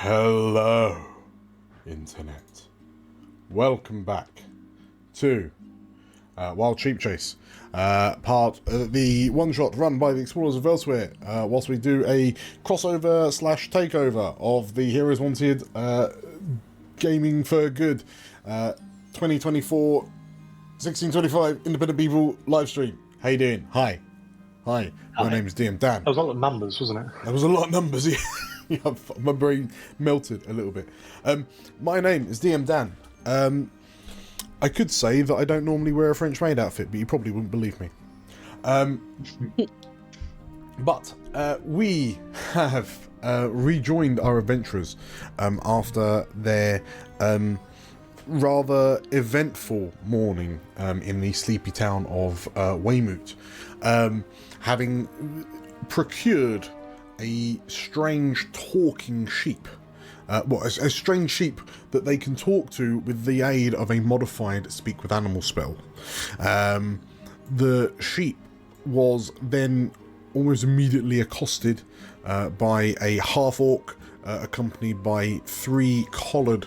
Hello, Internet. Welcome back to Wild Sheep Chase, part of the one-shot run by the Explorers of Elsewhere, whilst we do a crossover / takeover of the Heroes Wanted Gaming for Good 2024 1625 Independent People live stream. How you doing? Hi. My name is DM Dan. That was a lot of numbers, wasn't it? That was a lot of numbers, yeah. Yeah, my brain melted a little bit. My name is DM Dan. I could say that I don't normally wear a French maid outfit, but you probably wouldn't believe me. But we have rejoined our adventurers after their rather eventful morning in the sleepy town of Weymouth, having procured a strange talking sheep. A strange sheep that they can talk to with the aid of a modified speak with animal spell. The sheep was then almost immediately accosted by a half-orc accompanied by 3 collared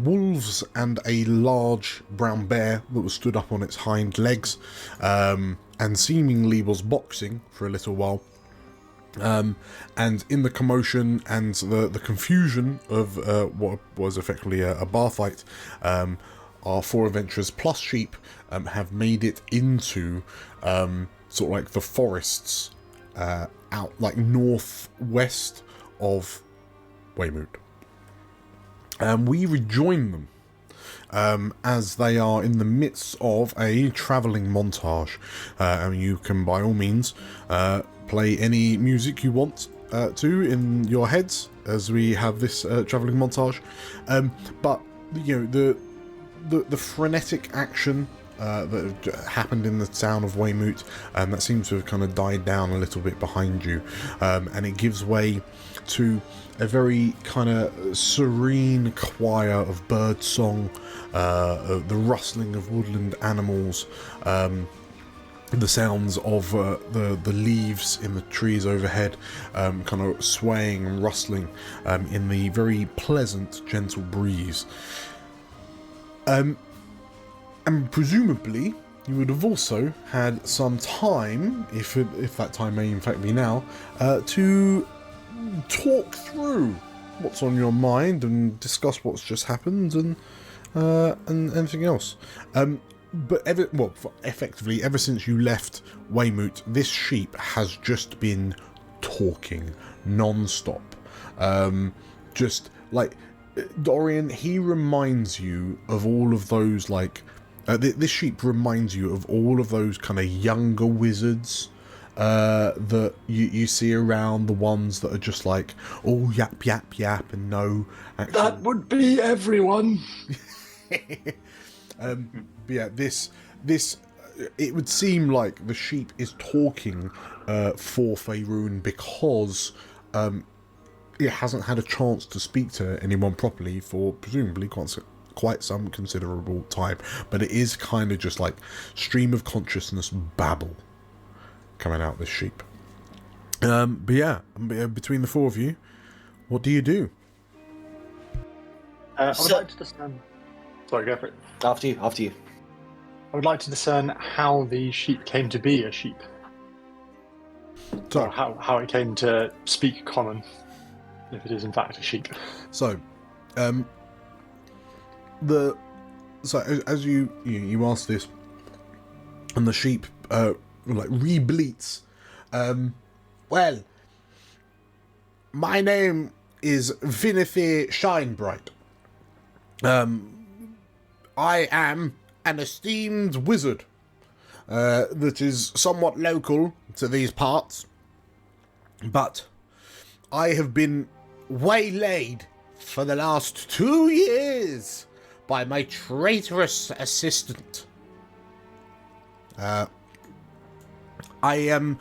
wolves and a large brown bear that was stood up on its hind legs and seemingly was boxing for a little while. And in the commotion and the confusion of what was effectively a bar fight, our 4 adventurers plus sheep have made it into sort of like the forests out like northwest of Weymouth. We rejoin them as they are in the midst of a travelling montage. And you can by all means play any music you want to in your heads as we have this travelling montage. But you know the frenetic action that happened in the town of Weymouth, that seems to have kind of died down a little bit behind you, and it gives way to a very kind of serene choir of bird song, the rustling of woodland animals, the sounds of the leaves in the trees overhead kind of swaying and rustling in the very pleasant, gentle breeze. And presumably you would have also had some time, if that time may in fact be now, to talk through what's on your mind and discuss what's just happened and anything else. But effectively, ever since you left Weymouth, this sheep has just been talking non-stop. Just like Dorian, he reminds you of all of those like this sheep reminds you of all of those kind of younger wizards that you see around, the ones that are just like all yap yap yap and no action. That would be everyone. But yeah, this it would seem like the sheep is talking for Faerun because it hasn't had a chance to speak to anyone properly for presumably quite some considerable time. But it is kind of just like stream of consciousness babble coming out of this sheep. But yeah, between the 4 of you, what do you do? I would like to discern. Sorry, go for it. After you. I would like to discern how the sheep came to be a sheep. So, or how it came to speak common, if it is in fact a sheep. So, as you ask this, and the sheep like re-bleats. Well, my name is Vinithy Shinebright. I am an esteemed wizard that is somewhat local to these parts, but I have been waylaid for the last 2 years by my traitorous assistant. I am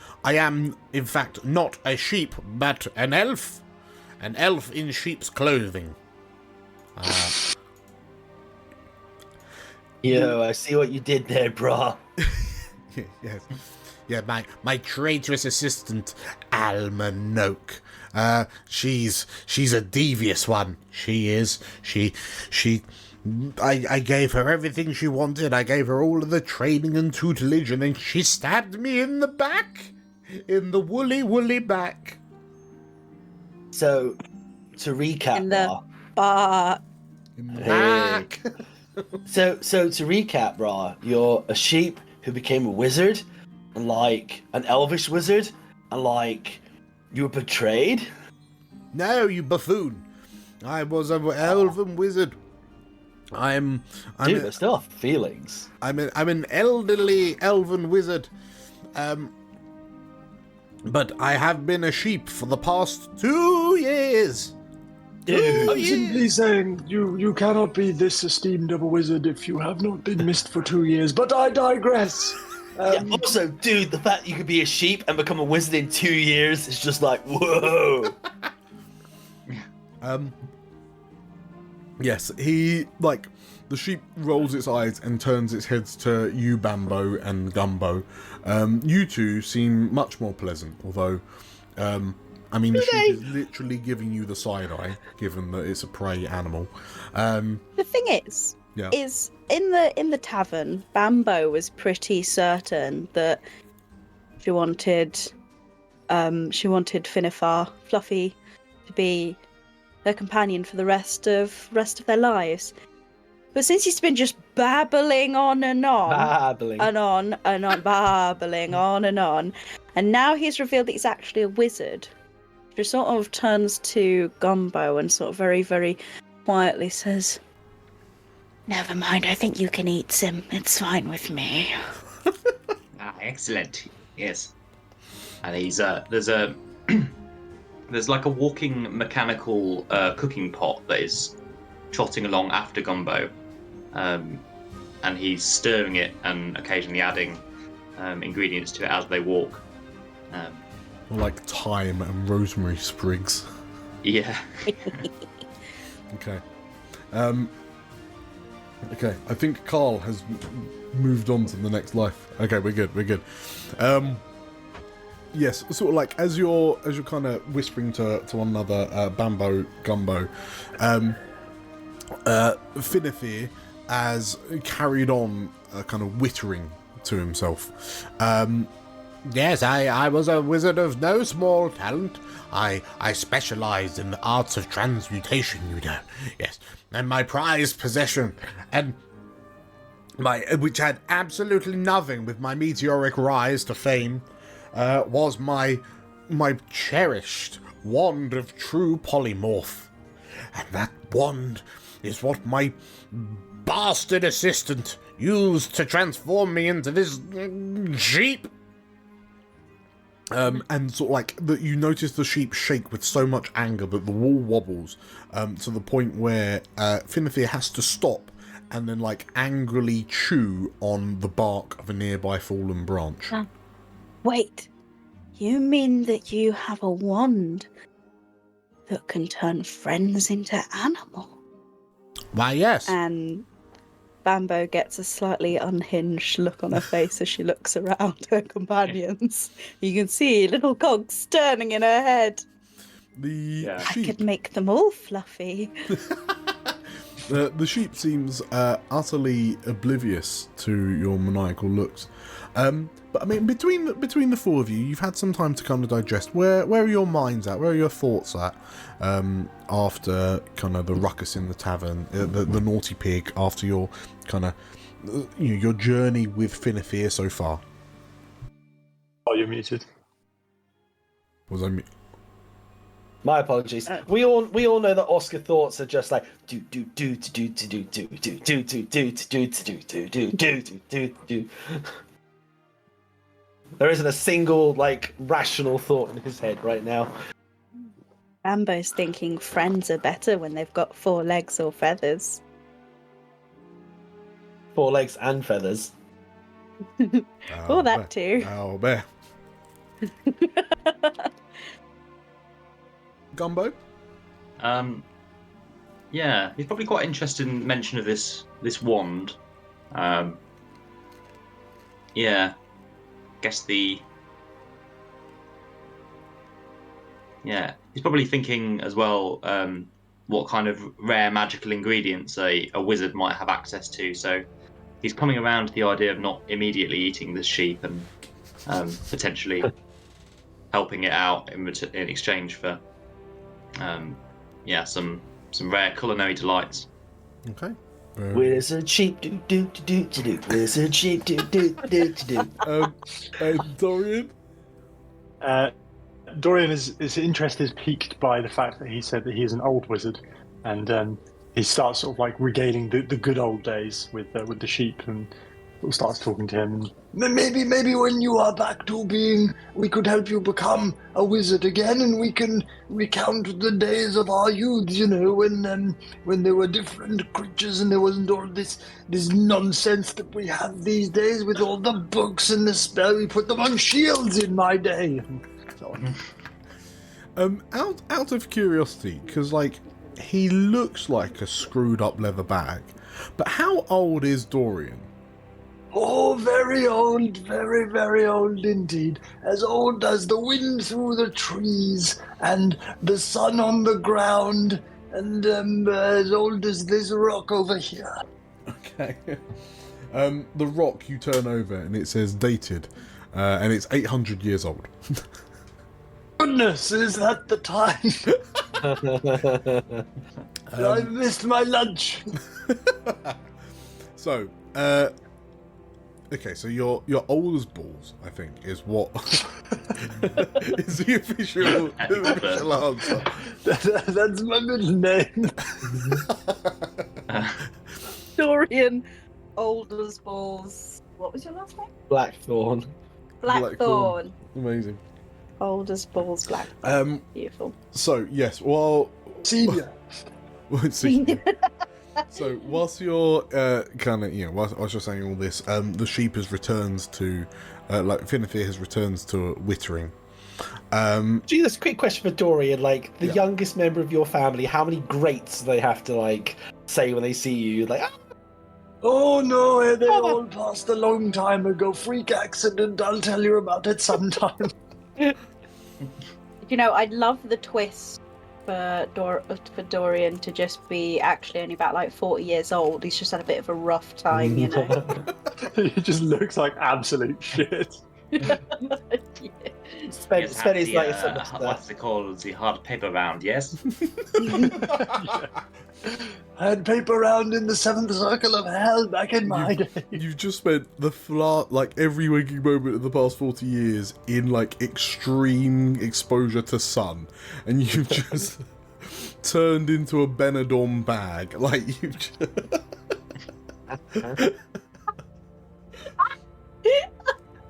in fact not a sheep, but an elf in sheep's clothing. Yo, I see what you did there, brah. Yes. Yeah, my traitorous assistant, Alma Noak. She's a devious one. She is. I gave her everything she wanted. I gave her all of the training and tutelage, and then she stabbed me in the back. In the woolly back. So, to recap, In the Ra, In the Hey. back. so to recap, Ra, you're a sheep who became a wizard, and like an elvish wizard, and like you were betrayed. No, you buffoon. I was an elven wizard. Dude, there's still feelings. I'm an elderly elven wizard. But I have been a sheep for the past 2 years. Dude, I'm simply saying you cannot be this esteemed of a wizard if you have not been missed for 2 years, but I digress. yeah, also, dude, the fact that you could be a sheep and become a wizard in 2 years is just like, whoa. Yes, he, like, the sheep rolls its eyes and turns its head to you, Bambo and Gumbo. You two seem much more pleasant, although, I mean, the sheep is literally giving you the side eye, given that it's a prey animal. The thing is Yeah. in the tavern, Bambo was pretty certain that she wanted Finifar, Fluffy, to be her companion for the rest of their lives. But since he's been just babbling on and on, Babbling. babbling on, and now he's revealed that he's actually a wizard, she sort of turns to Gumbo and sort of very, very quietly says, "Never mind, I think you can eat him. It's fine with me." Excellent. Yes. And he's there's like a walking mechanical cooking pot that is trotting along after Gumbo, and he's stirring it and occasionally adding ingredients to it as they walk. Like thyme and rosemary sprigs. Yeah. Okay. Okay, I think Carl has moved on to the next life. Okay, we're good. Yes, sort of like as you're kind of whispering to one another, Bambo, Gumbo, Finifir has carried on kind of wittering to himself. Yes, I was a wizard of no small talent. I specialised in the arts of transmutation, you know. Yes, and my prized possession, and which had absolutely nothing with my meteoric rise to fame, was my cherished wand of true polymorph. And that wand is what my bastard assistant used to transform me into this sheep. And sort of like that, you notice the sheep shake with so much anger that the wall wobbles, to the point where Finifir has to stop and then like angrily chew on the bark of a nearby fallen branch. Wait, you mean that you have a wand that can turn friends into animals? Why, yes. And Bambo gets a slightly unhinged look on her face as she looks around her companions. You can see little cogs turning in her head. The I sheep, could make them all fluffy. the sheep seems utterly oblivious to your maniacal looks. But I mean, between the four of you, you've had some time to kind of digest. Where are your minds at? Where are your thoughts at? After kind of the ruckus in the tavern, the naughty pig. After your kind of your journey with Finifir so far. Oh, you're muted. Was I? My apologies. We all know that Oscar thoughts are just like do do do do do do do do do do do do do do do do do. There isn't a single like rational thought in his head right now. Bambo's thinking friends are better when they've got 4 legs or feathers. 4 legs and feathers. Or that too. Oh, bear. Gumbo? Yeah, he's probably quite interested in mention of this wand. Yeah. guess he's probably thinking as well what kind of rare magical ingredients a wizard might have access to. So he's coming around to the idea of not immediately eating this sheep and potentially helping it out in exchange for some rare culinary delights. Okay. Wizard sheep do do do do do. Wizard sheep do do do do. Dorian? Dorian his interest is piqued by the fact that he said that he is an old wizard, and he starts sort of like regaling the good old days with the sheep, and sort of starts talking to him. Maybe when you are back to being, we could help you become a wizard again, and we can recount the days of our youth. You know, when there were different creatures and there wasn't all this nonsense that we have these days with all the books and the spell. We put them on shields in my day. Out of curiosity, because like he looks like a screwed up leather bag, but how old is Dorian? Oh, very old, very, very old indeed. As old as the wind through the trees and the sun on the ground, and as old as this rock over here. Okay. The rock you turn over and it says dated, and it's 800 years old. Goodness, is that the time? I've missed my lunch. So, okay, so you're old as balls, I think, is what is the official answer. That's my middle name. Dorian, old as balls. What was your last name? Blackthorn. Blackthorn. Amazing. Old as balls, Blackthorn. Beautiful. So yes, well, Senior. senior. So whilst you're kind of, whilst you're saying all this, the sheep has returned to, Finnefer has returned to Wittering. Gee, quick question for Dorian. Like, the youngest member of your family, how many greats do they have to, like, say when they see you? Like, ah! Oh no, they all passed a long time ago. Freak accident, I'll tell you about it sometime. You know, I'd love the twist for Dorian to just be actually only about like 40 years old. He's just had a bit of a rough time, you know. He just looks like absolute shit. Spend his life. What's it called? The hard paper round, yes? I had paper round in the 7th circle of hell back in my day. You've just spent every waking moment of the past 40 years in like extreme exposure to sun, and you've just turned into a Benidorm bag. Like you've just...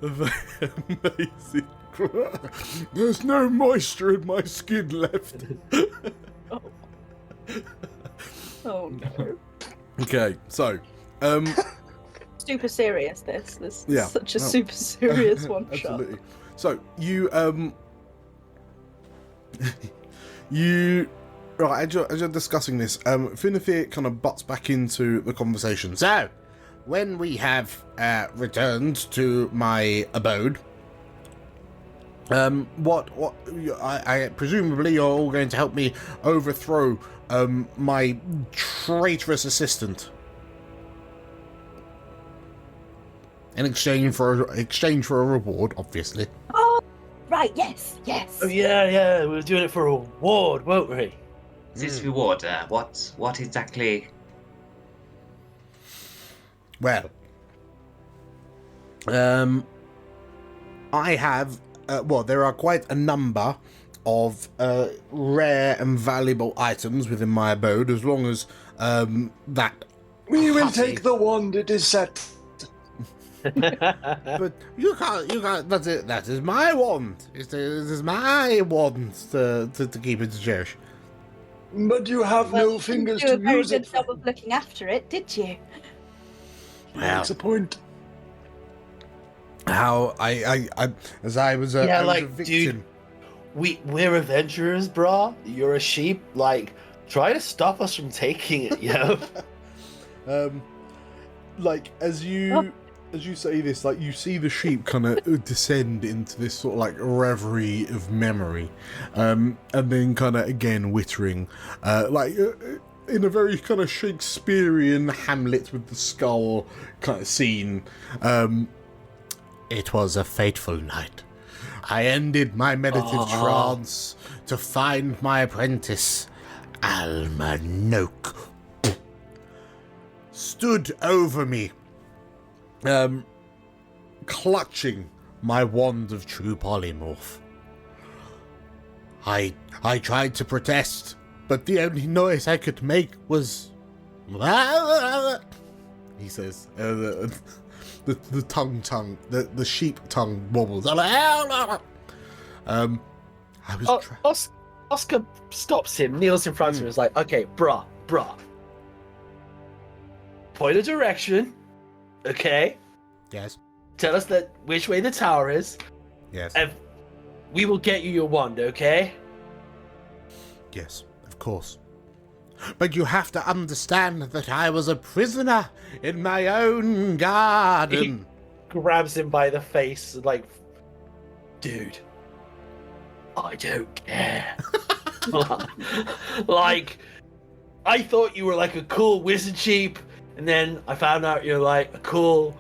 Amazing. There's no moisture in my skin left. Oh no. Okay, so super serious this is Yeah. such a super serious one shot. Absolutely. So you right, as you're discussing this, Finnefer kind of butts back into the conversation. So when we have returned to my abode, I presumably you're all going to help me overthrow my traitorous assistant in exchange for a reward, obviously. Oh, right, yes. Oh yeah, we were doing it for a reward, weren't we? This reward, what exactly? Well, I have. There are quite a number of rare and valuable items within my abode, as long as that. We will take the wand, it is set. But you can't. That is my wand. It is my wand to keep it to cherish. But you have no fingers You to did a very use good it. job of looking after it, did you? That's a point. How I as I was a, Yeah, I was like, a victim. dude, we're adventurers, brah. You're a sheep. Like, try to stop us from taking it, yo. Like as you as you say this, like, you see the sheep kind of descend into this sort of like reverie of memory, and then kind of again wittering, in a very kind of Shakespearean Hamlet with the skull kind of scene. It was a fateful night. I ended my meditative trance to find my apprentice, Almanoke, stood over me, clutching my wand of true polymorph. I tried to protest, but the only noise I could make was... He says, the sheep tongue wobbles. I was... Oscar stops him, kneels in front of him, and is like, okay, bruh. Point of direction, okay? Yes. Tell us which way the tower is. Yes. And we will get you your wand, okay? Yes, of course. But you have to understand that I was a prisoner in my own garden. He grabs him by the face, like, dude, I don't care. Like, I thought you were like a cool wizard sheep, and then I found out you're like a cool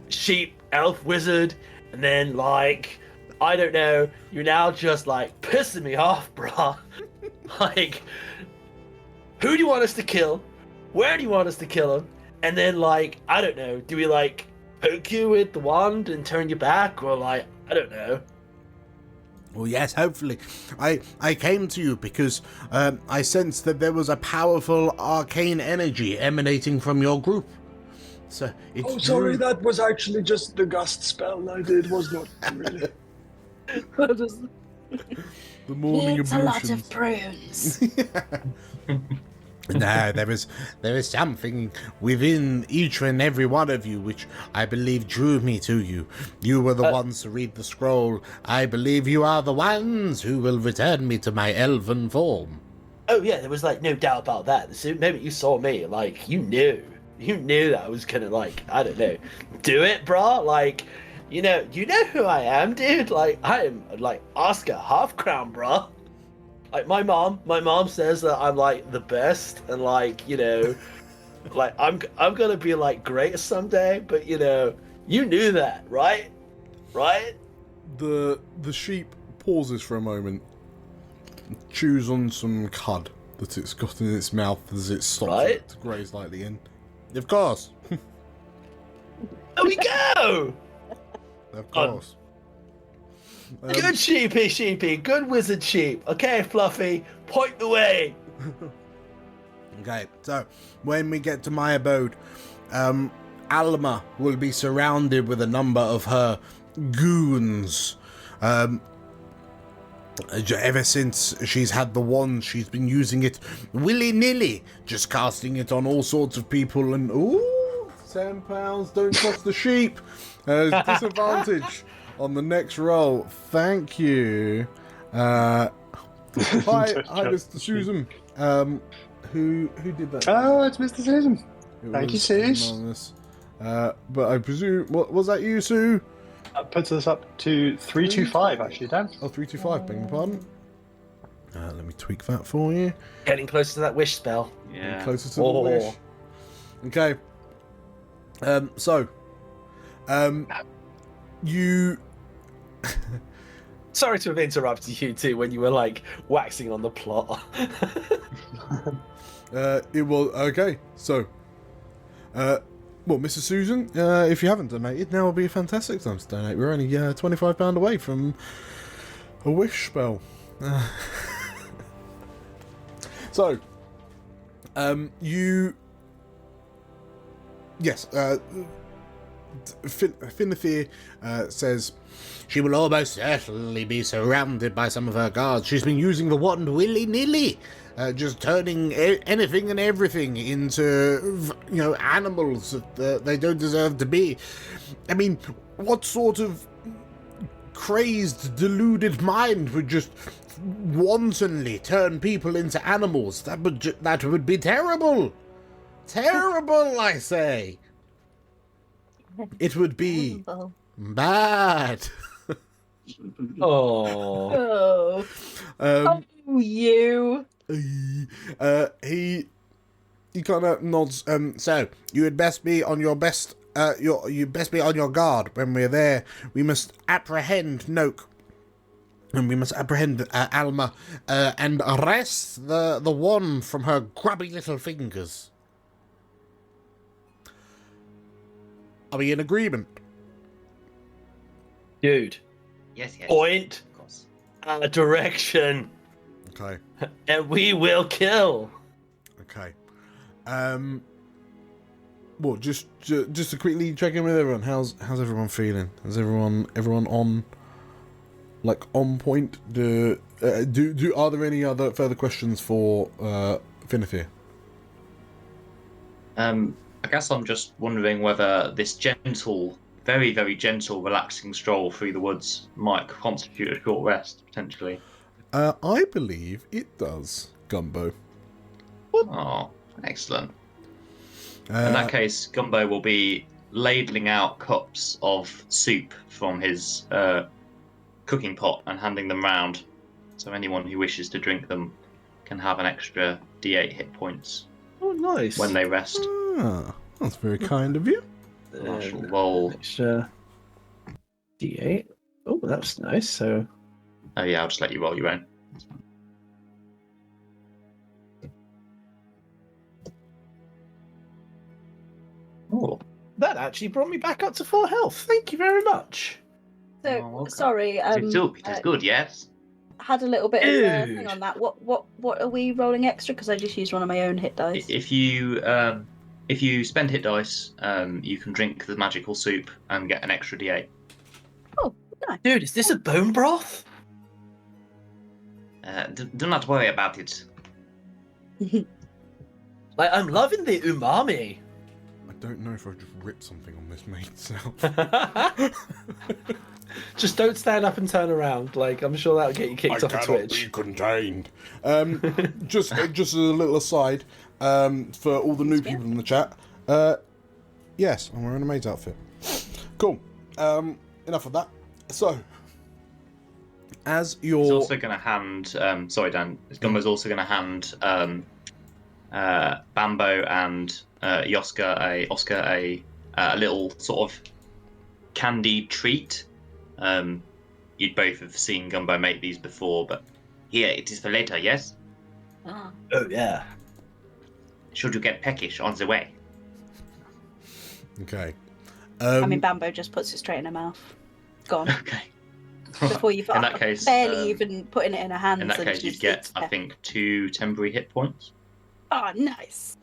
sheep elf wizard, and then like, I don't know, you're now just like pissing me off, bruh. Like, who do you want us to kill? Where do you want us to kill him? And then like, I don't know, do we like poke you with the wand and turn you back, or like, I don't know. Well, yes, hopefully. I came to you because I sensed that there was a powerful arcane energy emanating from your group. So it's sorry, that was actually just the gust spell I did, was not really. the morning It's a lot ablutions. of prunes. No, there is something within each and every one of you which I believe drew me to you. You were the ones to read the scroll. I believe you are the ones who will return me to my elven form. Oh yeah, there was like no doubt about that. The moment you saw me, like, you knew that I was gonna, like, I don't know, do it, brah. Like, you know who I am, dude. Like, I am like Oscar Half Crown, brah. Like, my mom says that I'm like the best, and like, you know, like I'm gonna be like great someday. But you know, you knew that, right? Right? The sheep pauses for a moment, chews on some cud that it's got in its mouth as it stops Right? to graze lightly in. Of course. There we go. Of course. Good sheepy, good wizard sheep. Okay, Fluffy, point the way. Okay, so when we get to my abode, Alma will be surrounded with a number of her goons. Ever since she's had the wand, she's been using it willy-nilly, just casting it on all sorts of people, and ooh, £10, don't trust the sheep. Disadvantage on the next roll. Thank you. Hi, Mr. Susan. Who did that? Oh, it's Mr. Susan. It Thank you, was Suze. anonymous. But I presume, what was that you, Sue? That puts us up to 325, actually, Dan. Oh, 325, beg your pardon. Let me tweak that for you. Getting closer to that wish spell. Yeah. Closer to the wish. Okay. You... Sorry to have interrupted you too when you were like waxing on the plot. It was... Okay, so... well, Mr. Susan, if you haven't donated, now would be a fantastic time to donate. We're only £25 away from a wish spell. So, you... Yes, Finithir says she will almost certainly be surrounded by some of her guards. She's been using the wand willy-nilly, just turning anything and everything into, animals that they don't deserve to be. I mean, what sort of crazed, deluded mind would just wantonly turn people into animals? That would be terrible. Terrible, I say. It would be bad. Oh. Oh, you. He kind of nods. So you had best be on your best. You best be on your guard when we're there. We must apprehend Noak, and we must apprehend Alma, and arrest the one from her grubby little fingers. Are we in agreement? Dude. Yes, yes. Point. Of course. Direction. Okay. And we will kill. Okay. Well, just to quickly check in with everyone. How's everyone feeling? Is everyone on point? Are there any other further questions for Finithir? I guess I'm just wondering whether this gentle, very, very gentle, relaxing stroll through the woods might constitute a short rest, potentially. I believe it does, Gumbo. Oh, excellent. In that case, Gumbo will be ladling out cups of soup from his cooking pot and handing them round, so anyone who wishes to drink them can have an extra D8 hit points Oh, nice. when they rest. Ah, that's very kind of you. I shall roll. Extra D8. Oh, that's nice. So, Oh yeah, I'll just let you roll your own. Oh, that actually brought me back up to 4 health. Thank you very much. Oh, So, okay. sorry. soup. It is good, yes. Had a little bit of Dude. thing on that. What are we rolling extra? Because I just used one of my own hit dice. If you spend hit dice, you can drink the magical soup and get an extra D8. Oh, nice. Dude, is this a bone broth? Do not worry about it. Like, I'm loving the umami. I don't know if I just ripped something on this made itself. Just don't stand up and turn around. Like, I'm sure that'll get you kicked off of Twitch. Contained. Just as a little aside, for all the new people in the chat, yes, I'm wearing a maid's outfit. Cool. Enough of that. So, as you're... He's also going to hand. Sorry, Dan. Gumbo's also going to hand Bambo and Oscar a little sort of candied treat. You'd both have seen Gumbo make these before, but here it is for later. Yes. Ah. Oh, yeah. Should you get peckish on the way? Okay. I mean, Bambo just puts it straight in her mouth. Gone. Okay. Before you In that case, barely even putting it in her hands. In that and case, you'd just get, eats I it. think, 2 temporary hit points. Oh, nice.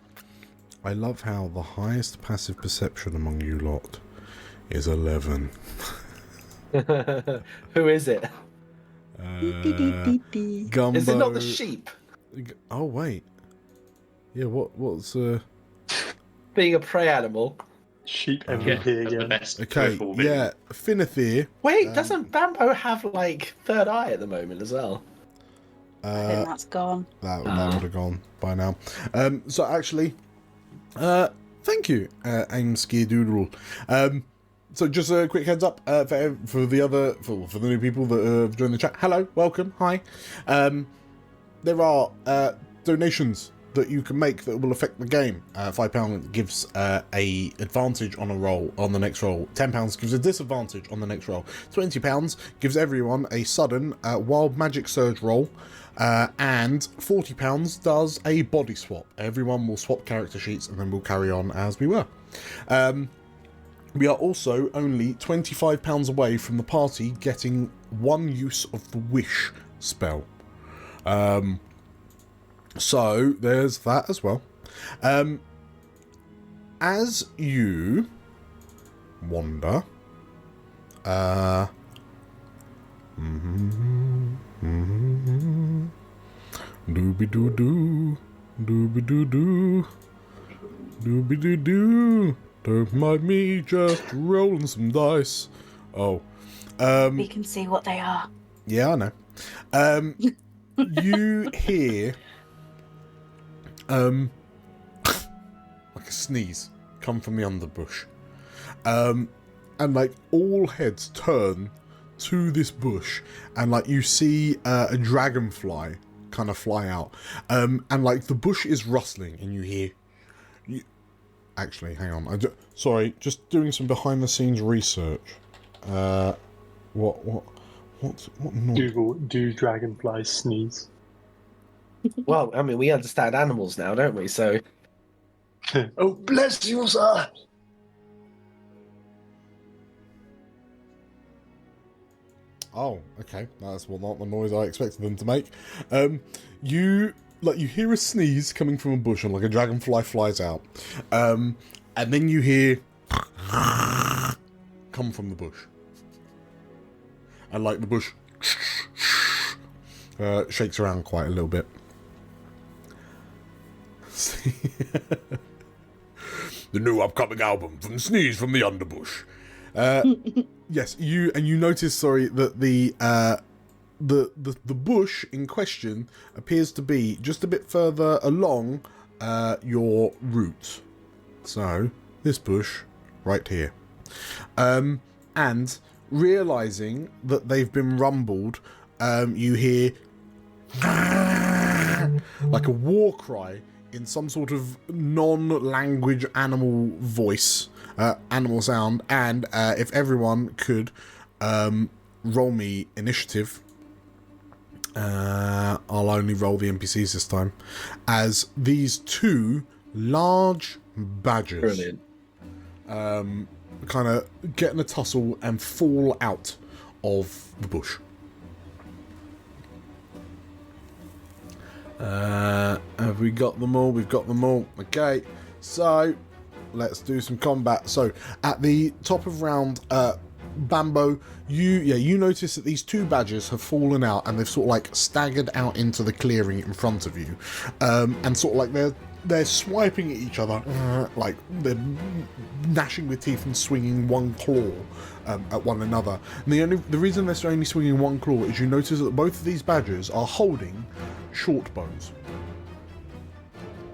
I love how the highest passive perception among you lot is 11. Who is it? Gumbo. Is it not the sheep? Oh wait. Yeah. What's Being a prey animal. Sheep Yeah, MVP that's the again. best. Okay. peripheral vision. Yeah. Finithir. Wait, doesn't Bambo have, like, third eye at the moment as well? I think that's gone. That would have gone by now. So actually, thank you, Aim Ski Doodle. So just a quick heads up for the new people that have joined the chat. Hello, welcome, hi. There are donations that you can make that will affect the game. £5 gives a advantage on a roll on the next roll. £10 gives a disadvantage on the next roll. £20 gives everyone a sudden wild magic surge roll. And £40 does a body swap. Everyone will swap character sheets and then we'll carry on as we were. We are also only £25 away from the party getting one use of the wish spell. So there's that as well. As you wander, dooby doo doo, dooby doo doo, dooby doo doo. Don't mind me just rolling some dice. Oh, We can see what they are. yeah, I know. You hear like a sneeze come from the underbush. And like all heads turn to this bush, and like you see a dragonfly kind of fly out, and like the bush is rustling, and you hear. Actually, hang on. Sorry, just doing some behind the scenes research. What noise? Google, do dragonflies sneeze? Well, I mean, we understand animals now, don't we? So, Oh, bless you, sir! Oh, okay. That's not the noise I expected them to make. You hear a sneeze coming from a bush, and like a dragonfly flies out. And then you hear come from the bush. And like the bush shakes around quite a little bit. The new upcoming album from Sneeze from the Underbush. Yes, you notice, sorry, that the bush in question appears to be just a bit further along your route. So this bush right here, and realizing that they've been rumbled, you hear like a war cry in some sort of non-language animal voice, animal sound, and if everyone could roll me initiative. I'll only roll the NPCs this time, as these two large badgers brilliant. kind of get in a tussle and fall out of the bush. Have we got them all? We've got them all. Okay, so let's do some combat. So at the top of round, Bambo, you notice that these two badgers have fallen out, and they've sort of like staggered out into the clearing in front of you, and sort of like they're swiping at each other, like they're gnashing with teeth and swinging one claw at one another. And the reason they're only swinging one claw is you notice that both of these badgers are holding short bows.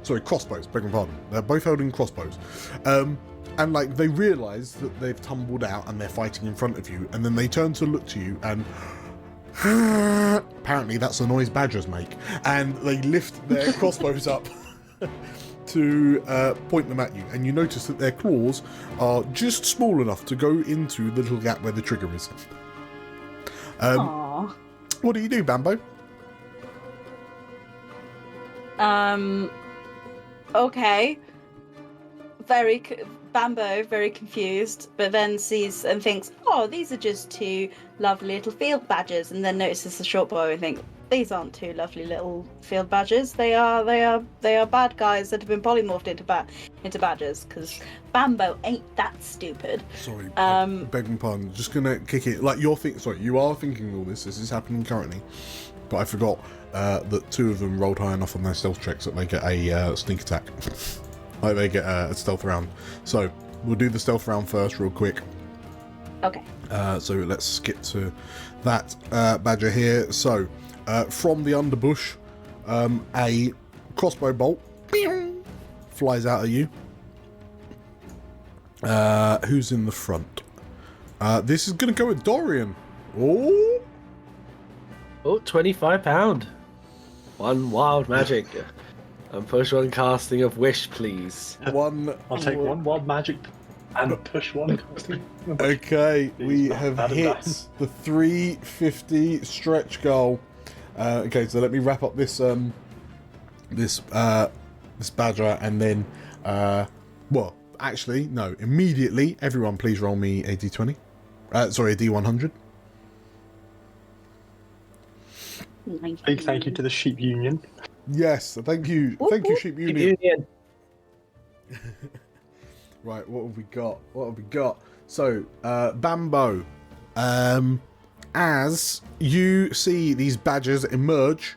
Sorry, crossbows, beg your pardon. They're both holding crossbows. And like they realise that they've tumbled out and they're fighting in front of you, and then they turn to look to you, and apparently that's the noise badgers make, and they lift their crossbows up to point them at you, and you notice that their claws are just small enough to go into the little gap where the trigger is. Aww. What do you do, Bambo? Okay. Bambo, very confused, but then sees and thinks, oh, these are just two lovely little field badgers, and then notices the short bow and thinks, these aren't two lovely little field badgers. They are bad guys that have been polymorphed into badgers, because Bambo ain't that stupid. Sorry, beg your pardon. Just gonna kick it. Like you are thinking all this. This is happening currently, but I forgot that two of them rolled high enough on their stealth checks that they get a sneak attack. Like they get a stealth round. So we'll do the stealth round first, real quick. Okay. So let's skip to that badger here. So from the underbush, a crossbow bolt flies out at you. Who's in the front? This is going to go with Dorian. Oh, £25. One wild magic. And push one casting of wish, please. I'll take one wild magic and push one casting. Okay, we have hit the 350 stretch goal. Okay, so let me wrap up this this badger, and then well, actually, no, immediately, everyone please roll me a d20. Sorry, a d100. Big thank you to the Sheep Union. Yes, thank you. Thank you, Sheep Union. Right, what have we got? So, Bambo, as you see these badgers emerge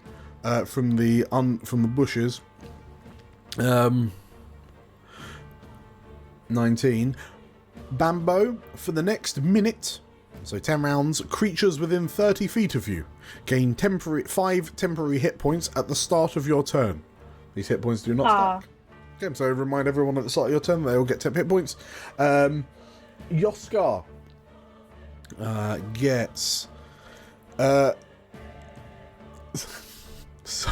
from the bushes, 19, Bambo, for the next minute, so 10 rounds, creatures within 30 feet of you gain 5 temporary hit points at the start of your turn. These hit points do not stack. Okay, so remind everyone at the start of your turn they all get 10 hit points. Yoskar gets so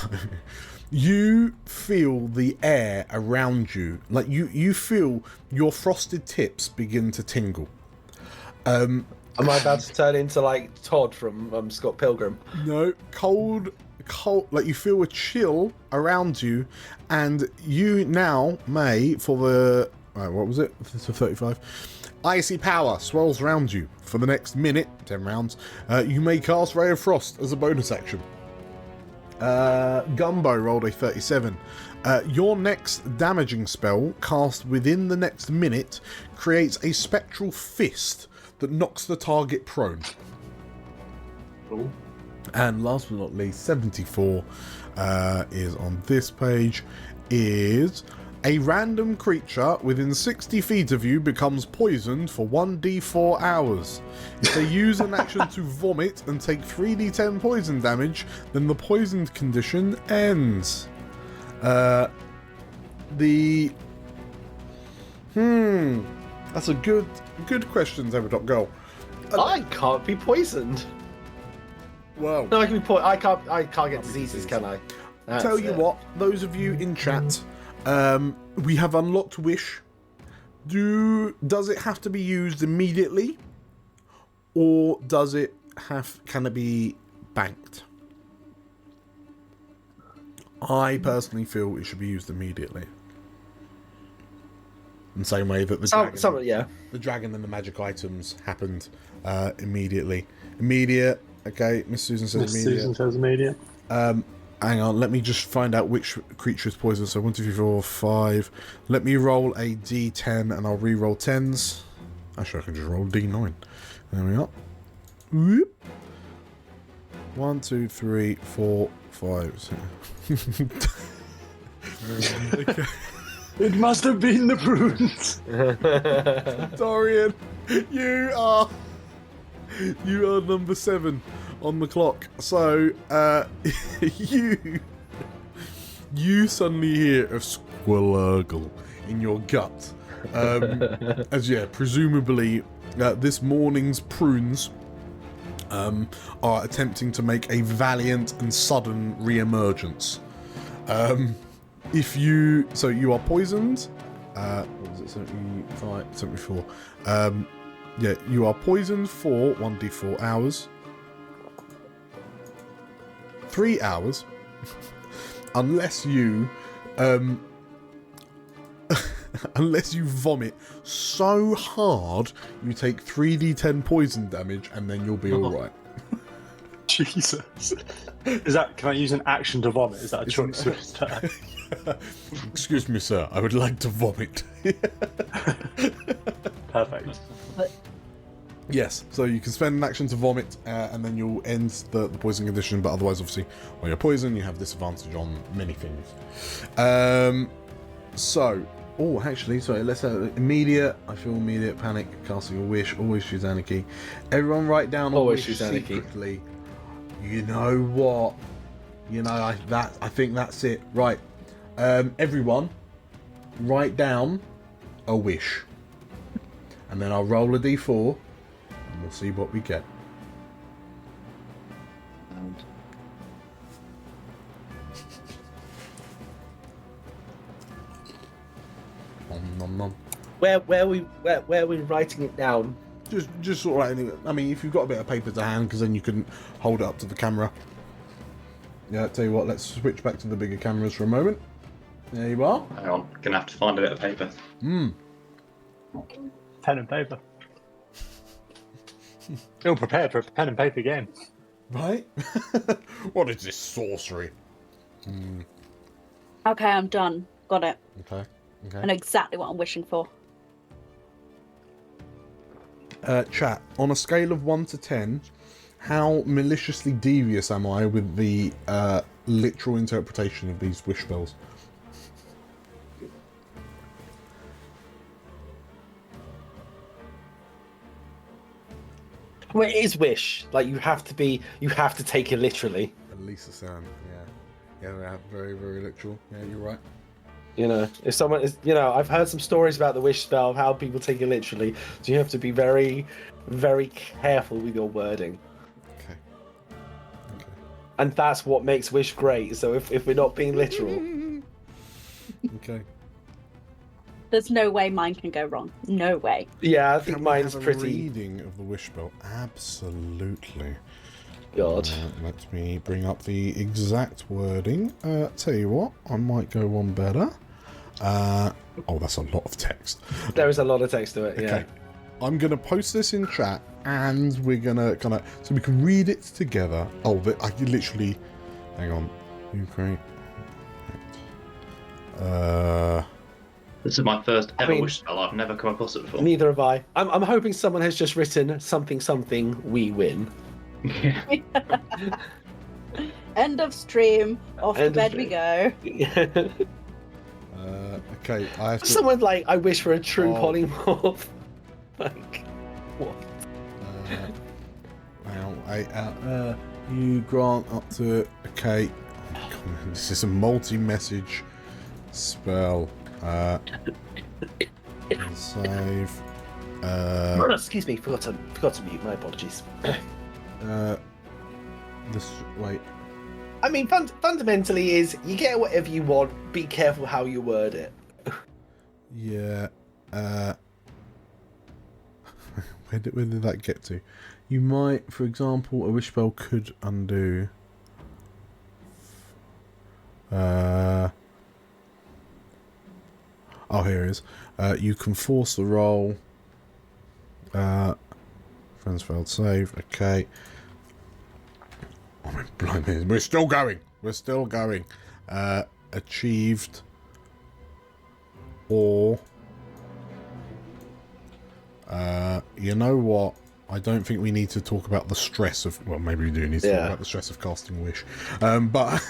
you feel the air around you, like you feel your frosted tips begin to tingle. Am I about to turn into like Todd from Scott Pilgrim? No, cold, like you feel a chill around you, and you now may, for the, what was it? So 35. Icy power swirls around you for the next minute, 10 rounds. You may cast Ray of Frost as a bonus action. Gumbo rolled a 37. Your next damaging spell cast within the next minute creates a spectral fist that knocks the target prone. Cool. And last but not least, 74 is on this page, is a random creature within 60 feet of you becomes poisoned for 1d4 hours. If they use an action to vomit and take 3d10 poison damage, then the poisoned condition ends. That's a good question, Tabletop Girl. I can't be poisoned. Well, No, I can be I can't get diseases, can I? tell you what, those of you in chat, we have unlocked Wish. Does it have to be used immediately, or can it be banked? I personally feel it should be used immediately. In the same way that the dragon and the magic items happened immediately. Immediate. Okay, Miss Susan says Miss immediate. Susan says immediate. Hang on, let me just find out which creature is poisoned. So 1, 2, 3, 4, 5. Let me roll a d10 and I'll re-roll 10s. Actually, I can just roll d9. There we are. Whoop. 1, 2, 3, 4, 5. Okay. It must have been the prunes. Dorian, you are number 7 on the clock. So you suddenly hear a squirgle in your gut, as presumably this morning's prunes are attempting to make a valiant and sudden re-emergence. You are poisoned. What was it? 75, 74. You are poisoned for 1d4 hours. 3 hours. Unless you vomit so hard you take 3d10 poison damage, and then you'll be alright. Jesus. Can I use an action to vomit? Is that a choice? Excuse me, sir. I would like to vomit. Perfect. Yes, so you can spend an action to vomit, and then you'll end the poison condition, but otherwise, obviously, when you're poisoned, you have disadvantage on many things. Let's have immediate. I feel immediate panic, casting a wish, always choose anarchy. Everyone write down a wish secretly. You know what? I think that's it. Right. Everyone, write down a wish. And then I'll roll a d4, and we'll see what we get. Nom, nom. Where are we writing it down? Just sort of like, I mean, if you've got a bit of paper to hand, because then you can hold it up to the camera. Yeah, tell you what, let's switch back to the bigger cameras for a moment. There you are. Hang on, gonna have to find a bit of paper. Pen and paper. Feel prepared for a pen and paper game. Right? What is this sorcery? Okay, I'm done. Got it. Okay. I know exactly what I'm wishing for. Chat, on a scale of 1 to 10, how maliciously devious am I with the literal interpretation of these wish spells? Well, it is wish. Like you have to take it literally. At least a sound, yeah. Yeah, very, very literal. Yeah, you're right. You know, if someone is, I've heard some stories about the wish spell of how people take it literally. So you have to be very, very careful with your wording. Okay. And that's what makes wish great. So if we're not being literal, Okay. There's no way mine can go wrong. No way. yeah, I think Can we mine's have a pretty. reading of the wish spell? Absolutely. God. Let me bring up the exact wording. Tell you what, I might go one better. Oh, that's a lot of text. There is a lot of text to it. Okay. Yeah. I'm going to post this in chat, and we're going to kind of... So we can read it together. Oh, I could literally... Hang on. Ukraine. This is my first ever mean- wish spell. I've never come across it before. Neither have I. I'm hoping someone has just written something we win. Yeah. End of stream. Off to End of bed we go. Okay, I have to... Someone like, I wish for a true Oh. polymorph. Like, what? You grant up to... Okay. Oh, come on, this is a multi-message spell. Save. Excuse me, forgot to mute. My apologies. Wait. I mean, fundamentally is you get whatever you want. Be careful how you word it. Yeah. Where did that get to? You might, for example, a wish spell could undo. Oh, here it is. You can force the roll. Friends failed save. Okay. Oh, my blimey. We're still going. We're still going. Achieved. Or... you know what? I don't think we need to talk about the stress of... Well, maybe we do need to talk about the stress of casting Wish. But...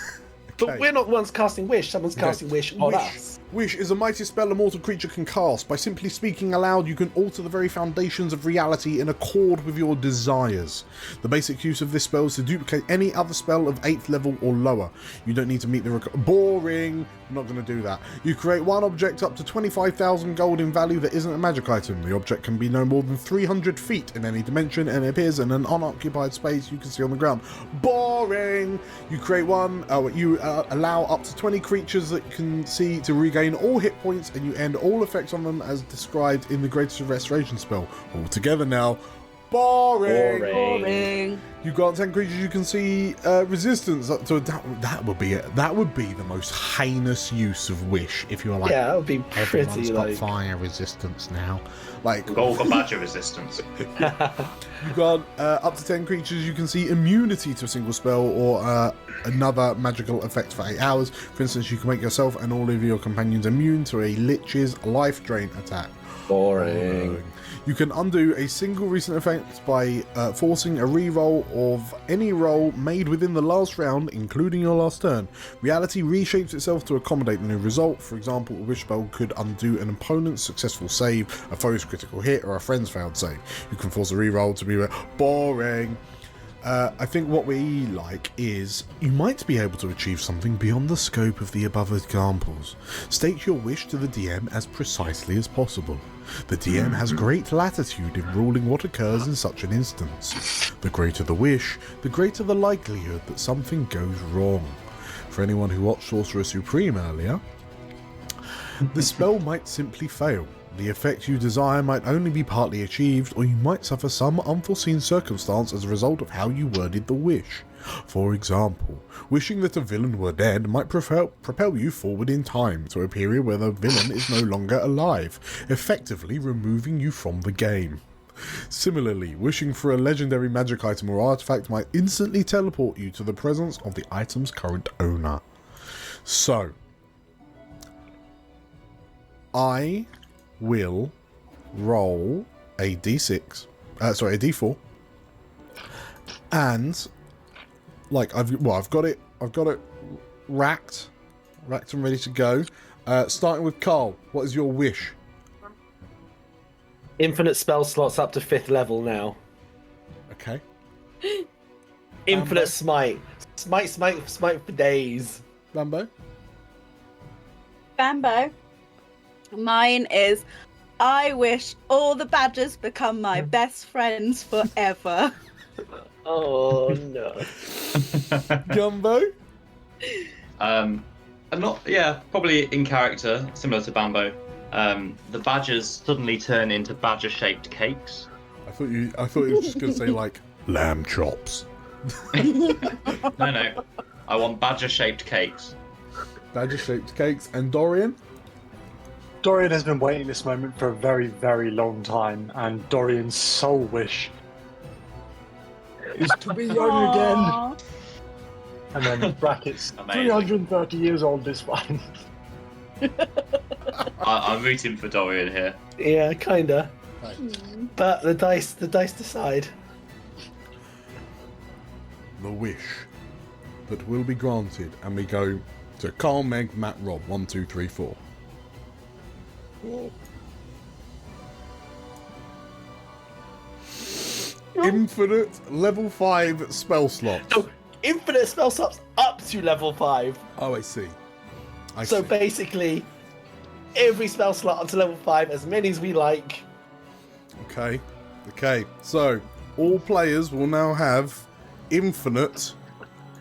But we're not the ones casting Wish. Someone's casting Wish on us. Wish is a mighty spell a mortal creature can cast. By simply speaking aloud, you can alter the very foundations of reality in accord with your desires. The basic use of this spell is to duplicate any other spell of 8th level or lower. You don't need to meet the boring. I'm not going to do that. You create one object up to 25,000 gold in value that isn't a magic item. The object can be no more than 300 feet in any dimension and appears in an unoccupied space you can see on the ground. Boring! You create one, you allow up to 20 creatures that can see to regain all hit points, and you end all effects on them as described in the Greatest Restoration spell. All together now. Boring! Boring. You grant 10 creatures you can see resistance up to that would be it. That would be the most heinous use of Wish if you were like, Yeah, that would be pretty everyone's got like. fire resistance now. Like, We've all got badger resistance. you grant up to 10 creatures you can see immunity to a single spell or another magical effect for 8 hours. For instance, you can make yourself and all of your companions immune to a Lich's life drain attack. Boring. You can undo a single recent effect by forcing a reroll of any roll made within the last round, including your last turn. Reality reshapes itself to accommodate the new result. For example, a wish spell could undo an opponent's successful save, a foe's critical hit, or a friend's failed save. You can force a reroll to be boring. I think what we like is you might be able to achieve something beyond the scope of the above examples. State your wish to the DM as precisely as possible. The DM has great latitude in ruling what occurs in such an instance. The greater the wish, the greater the likelihood that something goes wrong. For anyone who watched Sorcerer Supreme earlier, the spell might simply fail. The effect you desire might only be partly achieved, or you might suffer some unforeseen circumstance as a result of how you worded the wish. For example, wishing that a villain were dead might propel you forward in time to a period where the villain is no longer alive, effectively removing you from the game. Similarly, wishing for a legendary magic item or artifact might instantly teleport you to the presence of the item's current owner. So, I will roll a d6, a d4, and like I've got it racked and ready to go. Starting with Carl, what is your wish? Infinite spell slots up to 5th level now. Okay. Infinite smite. Smite for days. Lambo? Bambo. Mine is, I wish all the badgers become my best friends forever. Oh no. Gumbo? Probably in character, similar to Bambo. The badgers suddenly turn into badger-shaped cakes. I thought you were just gonna say like lamb chops. No. I want badger-shaped cakes. Badger-shaped cakes. And Dorian? Dorian has been waiting this moment for a very, very long time, and Dorian's sole wish is to be young again. Aw. And then brackets, Amazing. 330 years old is fine. I'm rooting for Dorian here. Yeah, kinda. But the dice decide. The wish that will be granted, and we go to Carl, Meg, Matt, Rob. 1, 2, 3, 4. Infinite level 5 spell slots. So, infinite spell slots up to level 5. Oh, I see. So basically, every spell slot up to level 5, as many as we like. Okay. So all players will now have infinite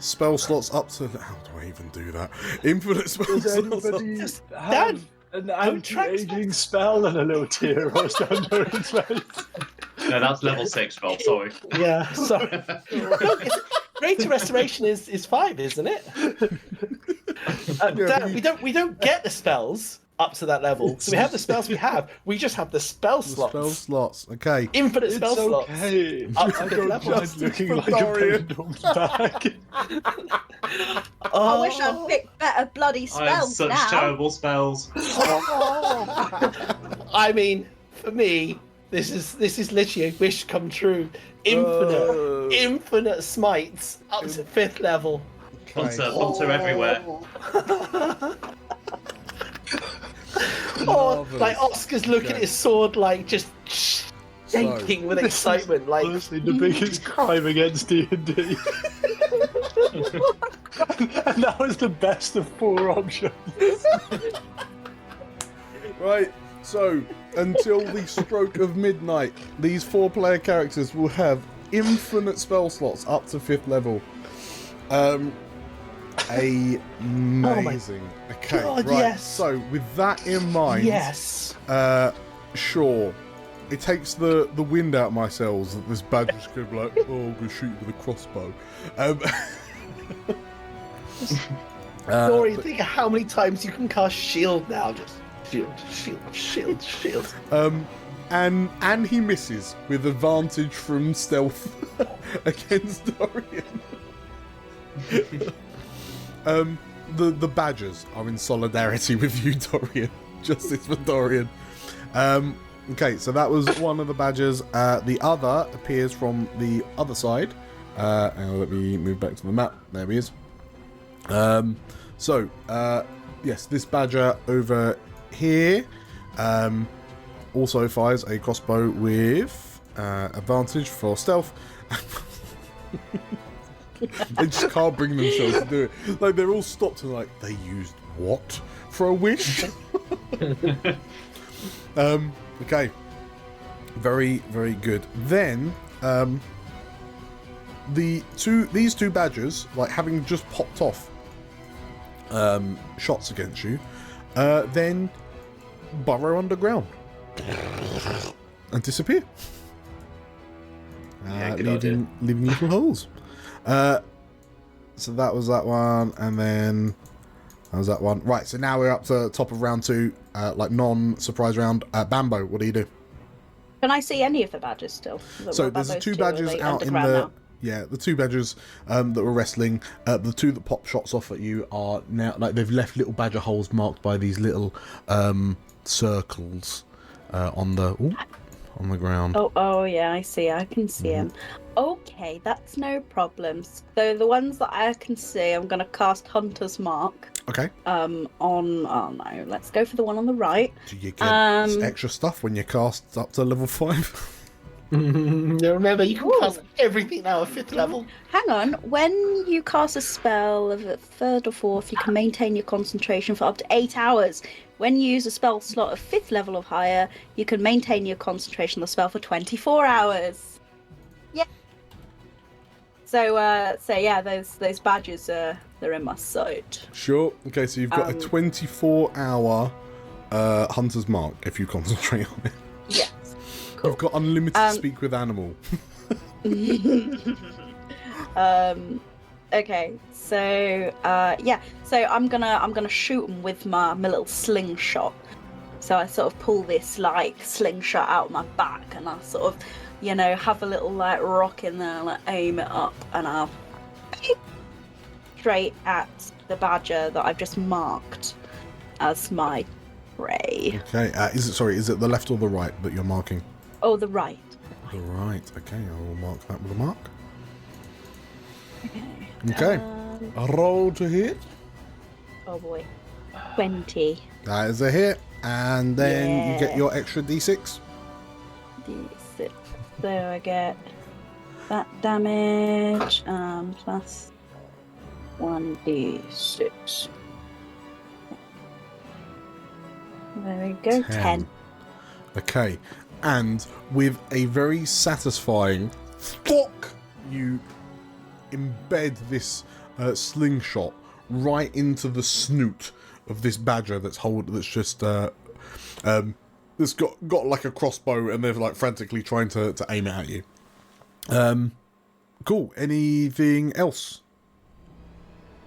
spell slots up to. How do I even do that? Infinite spell Does slots. anybody Dad, have an anti-aging spell and a little tear rolls down Dorian's face? No, that's level 6, Rob, sorry. Yeah, sorry. Greater Restoration is 5, isn't it? Dan, we don't get the spells up to that level. So we have the spells we have. We just have the spell slots. Spell slots. Okay. Infinite spell slots. Okay. Up to I fifth got level. just looking for like Dorian. a pendulum's bag. I wish I'd picked better bloody I have spells such now. terrible spells. I mean, for me, this is literally a wish come true. Infinite smites up to 5th level. Hunter everywhere. Or Marvellous. like Oscar's looking at his sword, like just shaking with excitement. Like Honestly, the biggest crime against D&D. And that was the best of 4 options. Right. So until the stroke of midnight, these 4-player characters will have infinite spell slots up to 5th level. Amazing. Okay, God, right. yes. So with that in mind, yes. Sure. It takes the wind out of my sails that this badger's gonna be like, oh, I'm gonna shoot you with a crossbow. Dory, think of how many times you can cast shield now. Just shield. And he misses with advantage from stealth against Dorian. The badgers are in solidarity with you, Dorian. Justice for Dorian. Okay, so that was one of the badgers. The other appears from the other side. And let me move back to the map. There he is. Yes, this badger over here also fires a crossbow with advantage for stealth. They just can't bring themselves to do it. Like, they're all stopped and like, they used what for a wish? Okay. Very, very good. Then, these two badgers, like, having just popped off shots against you, then burrow underground and disappear. Leaving little holes. So that was that one, and then that was that one. Right, so now we're up to top of round 2, like non-surprise round. Bambo, what do you do? Can I see any of the badgers still? So there's the 2 badgers out in the... Now? Yeah, the 2 badgers that were wrestling, the 2 that pop shots off at you are now, like, they've left little badger holes marked by these little circles on the ground. Oh yeah, I see. I can see him. Okay, that's no problem. So the ones that I can see, I'm gonna cast Hunter's Mark. Okay. Let's go for the one on the right. Do you get extra stuff when you cast up to level 5? Remember, you can cast everything now at 5th level. Hang on. When you cast a spell of a 3rd or 4th, you can maintain your concentration for up to 8 hours. When you use a spell slot of 5th level or higher, you can maintain your concentration on the spell for 24 hours. Yeah. So yeah, those badges they're in my sight. Sure. Okay, so you've got a 24-hour Hunter's Mark if you concentrate on it. Yes. Cool. You've got unlimited speak with animal. Okay, so so I'm gonna shoot him with my little slingshot. So I sort of pull this like slingshot out my back, and I sort of, have a little like rock in there, like aim it up, and I'll straight at the badger that I've just marked as my prey. Okay, is it the left or the right that you're marking? Oh, the right. The right. Okay, I will mark that with a mark. Okay. Okay. A roll to hit. Oh boy. 20. That is a hit, and then you get your extra d6. D6. So I get that damage plus 1d6. There we go. 10. Okay, and with a very satisfying thwack, you embed this slingshot right into the snoot of this badger that's just that's got like a crossbow, and they're like frantically trying to aim it at you. Cool. Anything else?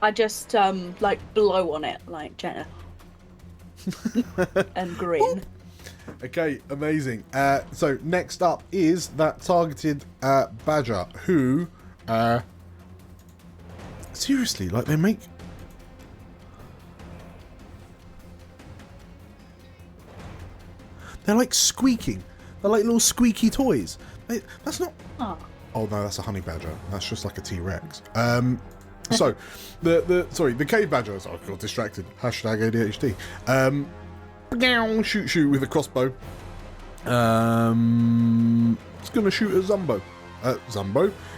I just like blow on it like Jenna. And grin. Okay, amazing. So next up is that targeted badger who seriously, like, they're like squeaking. They're like little squeaky toys. That's not... Oh no, that's a honey badger. That's just like a T-Rex. So, the cave badger. So I got distracted. Hashtag ADHD. Shoot with a crossbow. It's gonna shoot a Zumbo.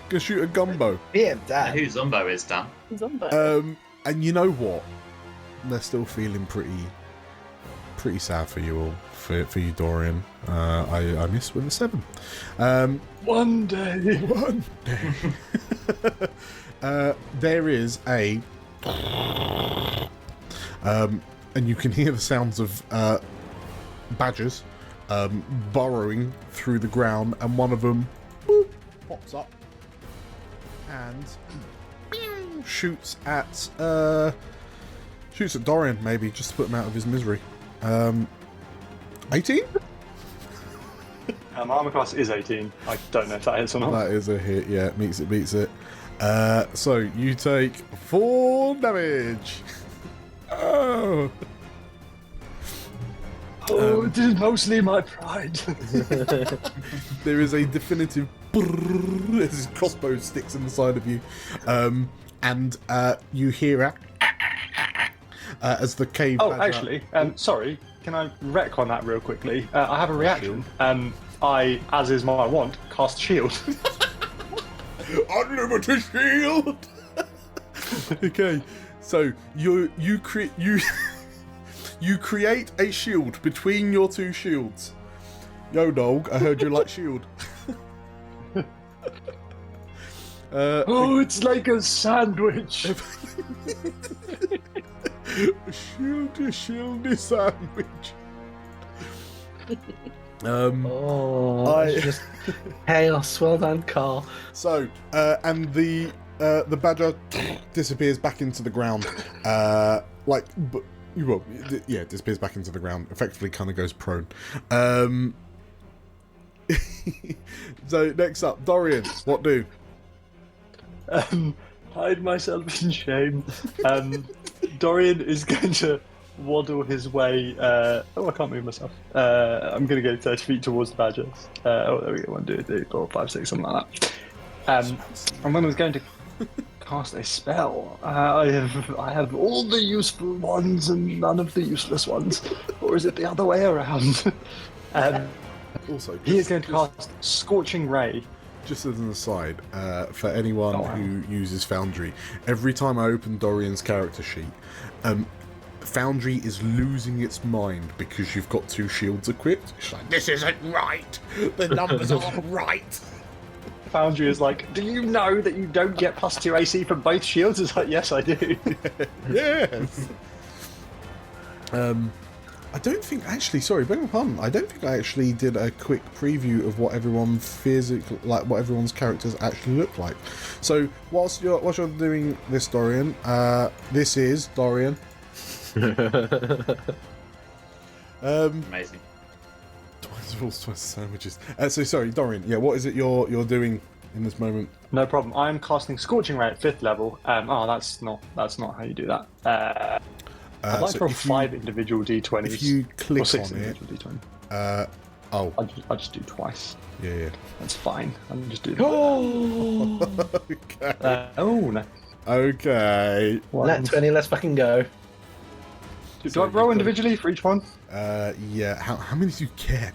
Gonna shoot a Gumbo. Yeah, Dad. Who Zumbo is, Dan? Zumbo. And you know what? They're still feeling pretty sad for you all. For you, Dorian. I missed with a 7. One day. There is a... and you can hear the sounds of badgers burrowing through the ground, and one of them pops up and shoots at Dorian, maybe, just to put him out of his misery. 18? Armor class is 18. I don't know if that hits or not. That is a hit, yeah. Beats it. So you take 4 damage. Oh, it is mostly my pride. There is a definitive brrrr as his crossbow sticks in the side of you, and you hear as the cave. Oh, actually, sorry. Can I wreck on that real quickly? I have a reaction. I, as is my want, cast shield. Unlimited shield. Okay, so you create a shield between your two shields. Yo, dog, I heard you like shield. It's like a sandwich. Shieldy sandwich. It's just chaos. Well done, Carl. So, and the badger disappears back into the ground. Disappears back into the ground. Effectively, kind of goes prone. So next up, Dorian. What do? Hide myself in shame. Dorian is going to waddle his way. I can't move myself. I'm going to go 30 feet towards the badgers. There we go. 1, 2, 3, 4, 5, 6, something like that. And then I was going to cast a spell. I have all the useful ones and none of the useless ones, or is it the other way around? Also, He is going to cast Scorching Ray. just as an aside, for anyone who uses Foundry, every time I open Dorian's character sheet, Foundry is losing its mind because you've got 2 shields equipped. It's like, this isn't right! The numbers aren't right! Foundry is like, do you know that you don't get +2 AC from both shields? It's like, yes, I do. Yes! I don't think, actually, sorry, beg your pardon, I don't think I actually did a quick preview of what everyone what everyone's characters actually look like. So, whilst you're doing this, Dorian, this is Dorian. Amazing. Twice rolls, twice sandwiches. So sorry, Dorian. Yeah, what is it you're doing in this moment? No problem. I am casting Scorching Ray at 5th level. That's not how you do that. I'd like so to roll if you- 5 individual d20s. If you or click 6 on it, individual d20. oh, I'll just do twice. yeah. That's fine. I'll just do. Okay. No. Okay. Let 20, let's fucking go. Do I roll individually for each one? Yeah. How many do you get?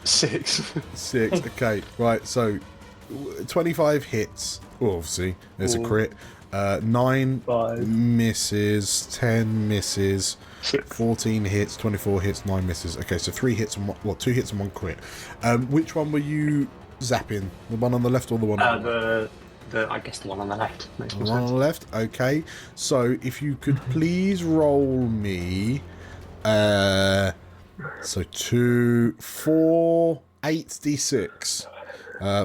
6. 6. Okay. Right. So, 25 hits. Oh, obviously, there's a crit. 9 5. misses. 10 misses. 6. 14 hits. 24 hits. 9 misses. Okay, so 3 hits and 2 hits and 1 crit. Which one were you zapping? The one on the left or the one on the right? I guess the one on the left makes The more one on sense. the left. Okay. So if you could please roll me, so 2, 4, 8d6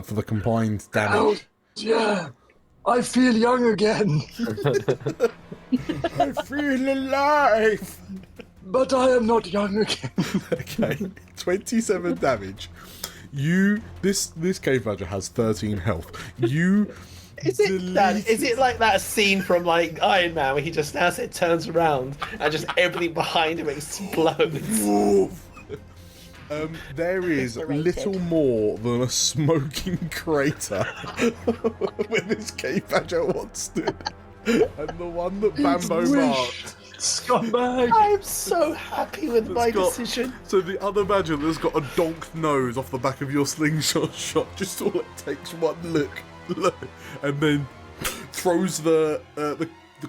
for the combined damage. Yeah, I feel young again, I feel alive. but I am not young again. Okay. 27 damage. This cave badger has 13 health. You. Is it like that scene from like Iron Man where he just stands there, turns around, and just everything behind him explodes? Woof. There is Obliterated. little more than a smoking crater where this cave badger once stood, and the one that Bambo marked. Scumbag. I'm so happy with my decision. So the other badger that's got a donked nose off the back of your slingshot shot, just all it takes one look, and then throws the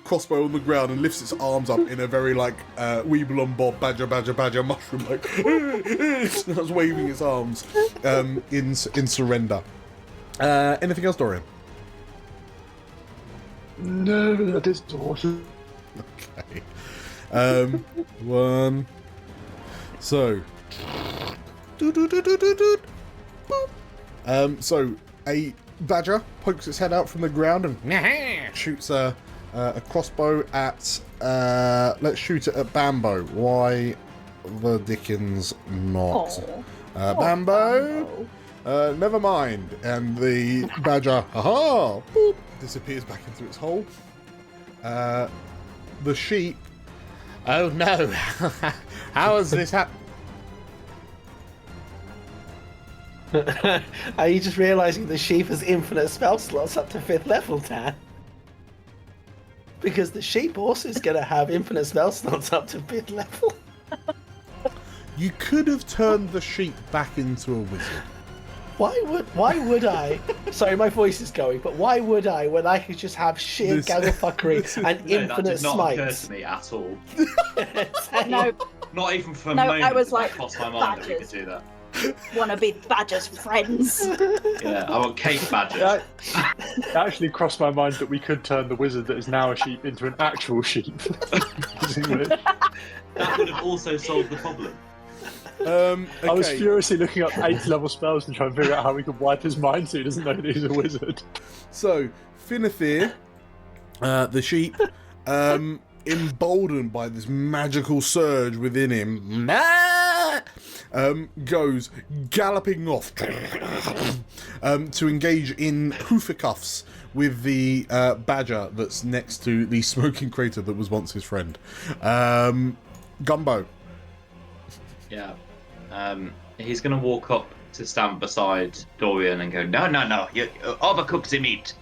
crossbow on the ground and lifts its arms up in a very like Weeble and Bob badger mushroom like starts waving its arms in surrender. Anything else, Dorian? No, that is awesome. Okay. One. So. So a badger pokes its head out from the ground and shoots a crossbow at. Let's shoot it at Bambo. Why the dickens not? Bambo. Never mind. And the badger, boop, disappears back into its hole. The sheep. Oh no! How has this happened? Are you just realising the sheep has infinite spell slots up to 5th level, Dan? Because the sheep also is going to have infinite spell slots up to 5th level. You could have turned the sheep back into a wizard. Why would I? Sorry, my voice is going, but why would I when I could just have sheer galliffuckery and No, that infinite did not occur smites? to me at all. No, Not even for a No, moment I was did that like, cross my mind that we could badgers. do that. wanna be badgers friends. Yeah, I want cake badgers. It actually crossed my mind that we could turn the wizard that is now a sheep into an actual sheep. That would have also solved the problem. Okay. I was furiously looking up 8th level spells and trying to figure out how we could wipe his mind so he doesn't know that he's a wizard. So, Finithir, the sheep, emboldened by this magical surge within him, goes galloping off to engage in hooficuffs with the badger that's next to the smoking crater that was once his friend. Gumbo. Yeah. He's going to walk up to stand beside Dorian and go, no, you overcooked the meat.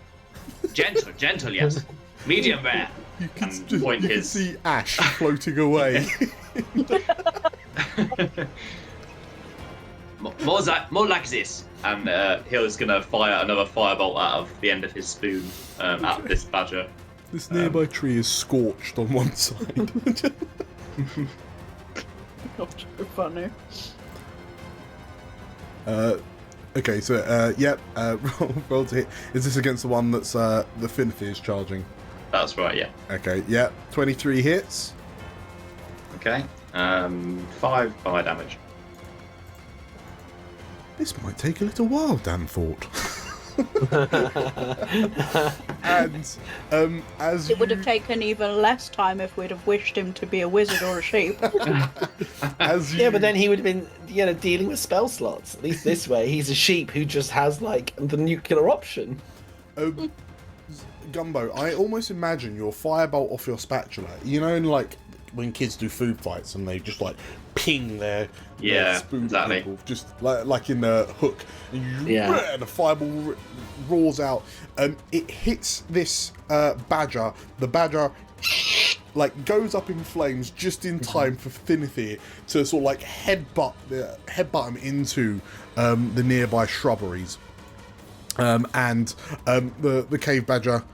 Gentle, yes. Medium rare. And point You can his... see ash floating away. more like this. And Hill's gonna fire another firebolt out of the end of his spoon at this badger. This nearby tree is scorched on one side. Not so funny. Okay, so roll to hit. Is this against the one that's the Finfy is charging? That's right, yeah. Okay, yeah, 23 hits. Okay, 5 fire damage. This might take a little while, Dan thought. And as It would have taken even less time if we'd have wished him to be a wizard or a sheep. as you, Yeah, but then he would have been, dealing with spell slots. At least this way, he's a sheep who just has like the nuclear option. Gumbo, I almost imagine your firebolt off your spatula. You know, like when kids do food fights and they just like ping their spoon at exactly. people, just like in the Hook, and and the fireball roars out. It hits this badger. The badger like goes up in flames just in time for Finithir to sort of like headbutt him into the nearby shrubberies. And the cave badger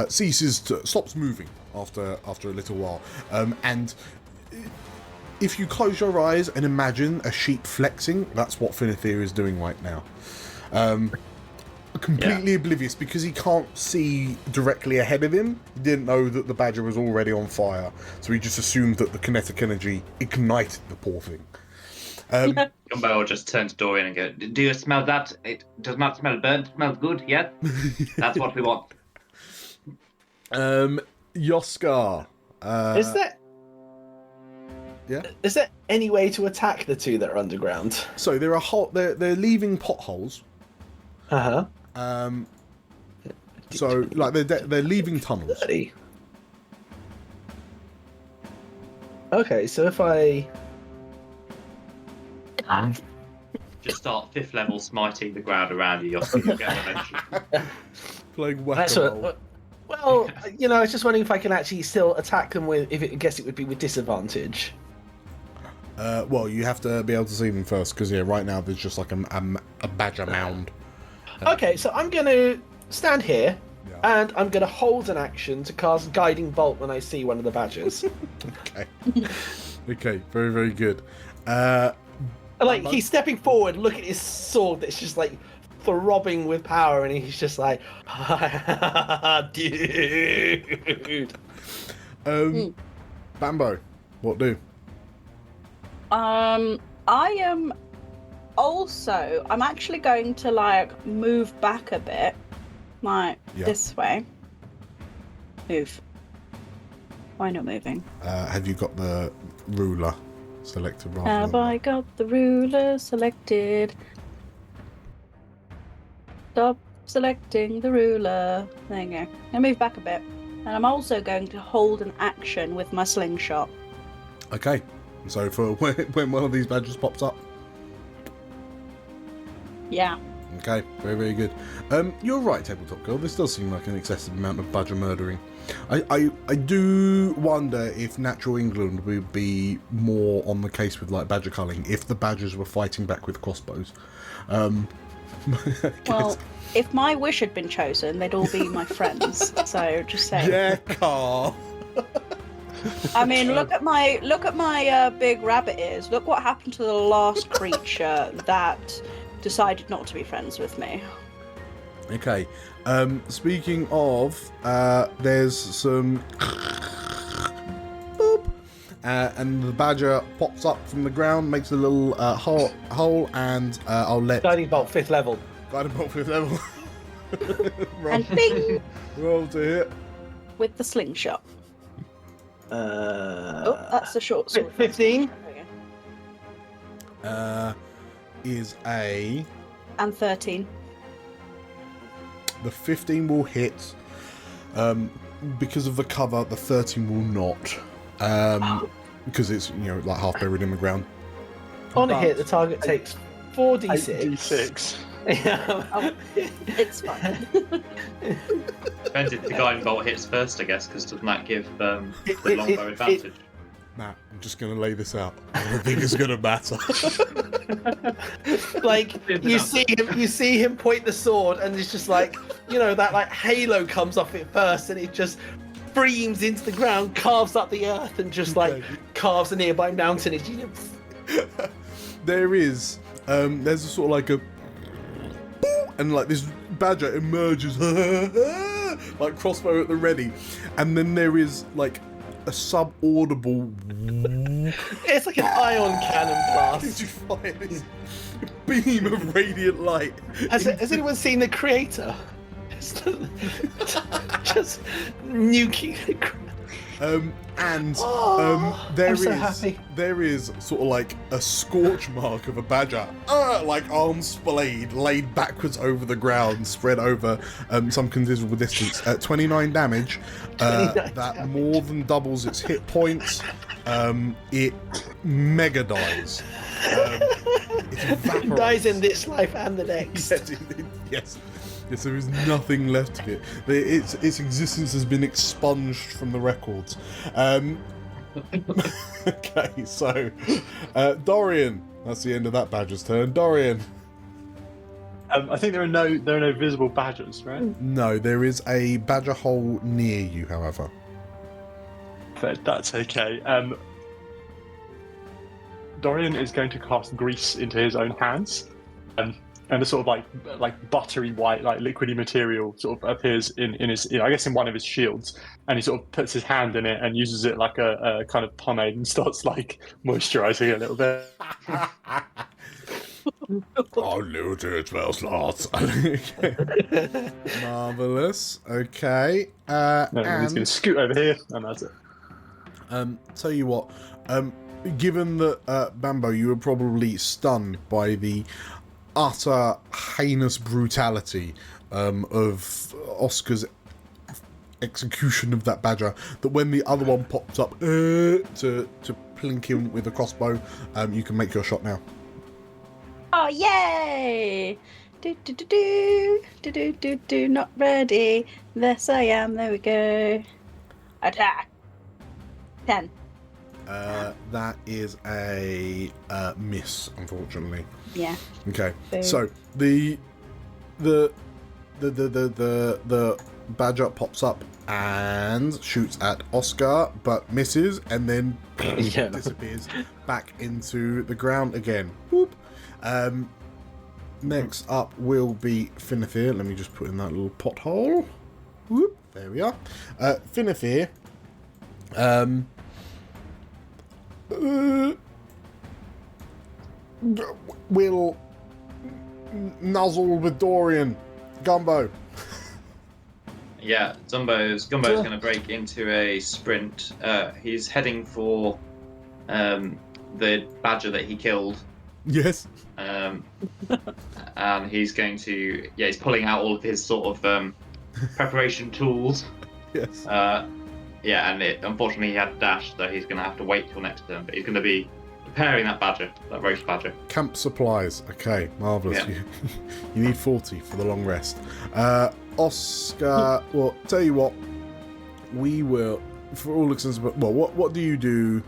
stops moving after a little while. And if you close your eyes and imagine a sheep flexing, that's what Finithir is doing right now. Completely oblivious because he can't see directly ahead of him. He didn't know that the badger was already on fire, so he just assumed that the kinetic energy ignited the poor thing. Gumbo will just turn to Dorian and go, "Do you smell that? It does not smell burnt. It smells good, yeah? That's what we want." Yoskar. Is there Yeah. Is there any way to attack the two that are underground? So there are they're leaving potholes. So like they're leaving tunnels. 30. Okay, so if I Just start 5th level smiting the ground around you. You'll get it eventually. Playing That's whack-a-mole. what, well, I was just wondering if I can actually still attack them with. I guess it would be with disadvantage. Well, you have to be able to see them first, because right now there's just like a badger mound. Okay, so I'm going to stand here, Yeah. and I'm going to hold an action to cast Guiding Bolt when I see one of the badgers. Okay. Okay, very, very good. Like, he's stepping forward, look at his sword that's just like throbbing with power, and he's just like, dude. Bambo, what do? I am also. I'm actually going to like move back a bit, like this way. Move. Why not moving? Have you got the ruler selected? Have I got the ruler selected? Stop selecting the ruler. There you go. Now move back a bit. And I'm also going to hold an action with my slingshot. Okay. So for when one of these badgers pops up. Yeah. Okay, very, very good. You're right, Tabletop Girl. This does seem like an excessive amount of badger murdering. I do wonder if Natural England would be more on the case with like badger culling if the badgers were fighting back with crossbows. Well, if my wish had been chosen, they'd all be my friends. So just saying. Yeah, Carl. I mean, look at my big rabbit ears. Look what happened to the last creature that decided not to be friends with me. Okay. Speaking of, there's some boop, and the badger pops up from the ground, makes a little hole, and I'll let Guiding Bolt, 5th level. Guiding Bolt 5th level. And bing! Roll to hit. With the slingshot. Oh, that's a short sword. 15. Is a... And 13. The 15 will hit. Because of the cover, the 13 will not. Because it's, like half buried in the ground. On a hit, the target takes 4d6. D6. Oh, it's fine. Depends if the guiding bolt hits first, I guess, because doesn't that give the longbow advantage? Matt, I'm just going to lay this out. I don't think it's going to matter. Like you see him point the sword, and it's just like that like halo comes off it first, and it just streams into the ground, carves up the earth, and just like carves a nearby mountain. It's, there's a sort of like a, and like this badger emerges, like crossbow at the ready, and then there is like a sub-audible. It's like an ion cannon blast. You fire this beam of radiant light. Has anyone seen The Creator? Just nuking. There is sort of like a scorch mark of a badger, like arms splayed, laid backwards over the ground, spread over some considerable distance. 29 damage. That more than doubles its hit points. It mega dies. It evaporates. It dies in this life and the next. Yes. Yes, there is nothing left of it. Its existence has been expunged from the records. Okay, so Dorian. That's the end of that badger's turn. Dorian. I think there are no visible badgers, right? No, there is a badger hole near you, however. But that's okay. Dorian is going to cast grease into his own hands. And a sort of like buttery white, like liquidy material sort of appears in his, I guess in one of his shields, and he sort of puts his hand in it and uses it like a kind of pomade and starts like moisturising it a little bit. Oh, no, it smells lots. Marvellous. Okay. No, he's going to scoot over here, and that's it. Tell you what, given that Bambo, you were probably stunned by the utter heinous brutality of Oscar's execution of that badger, that when the other one pops up to plink him with a crossbow, you can make your shot now. Oh, yay! Do, not ready. Yes, I am. There we go. Attack. 10. That is a miss, unfortunately. Yeah. Okay. So the badger pops up and shoots at Oscar, but misses, and then disappears back into the ground again. Whoop. Next up will be Finifir. Let me just put in that little pothole. Whoop. There we are. Finifir. Will nuzzle with Dorian. Gumbo. Yeah, Gumbo's going to break into a sprint. He's heading for the badger that he killed. Yes. And he's going to, he's pulling out all of his sort of preparation tools. Yes. And unfortunately he had dash, so he's going to have to wait till next turn. But he's going to be preparing that badger, that roast badger. Camp supplies. Okay, marvellous. Yeah. You need 40 for the long rest. Oscar, well, tell you what, we will, for all extents, well, what do you do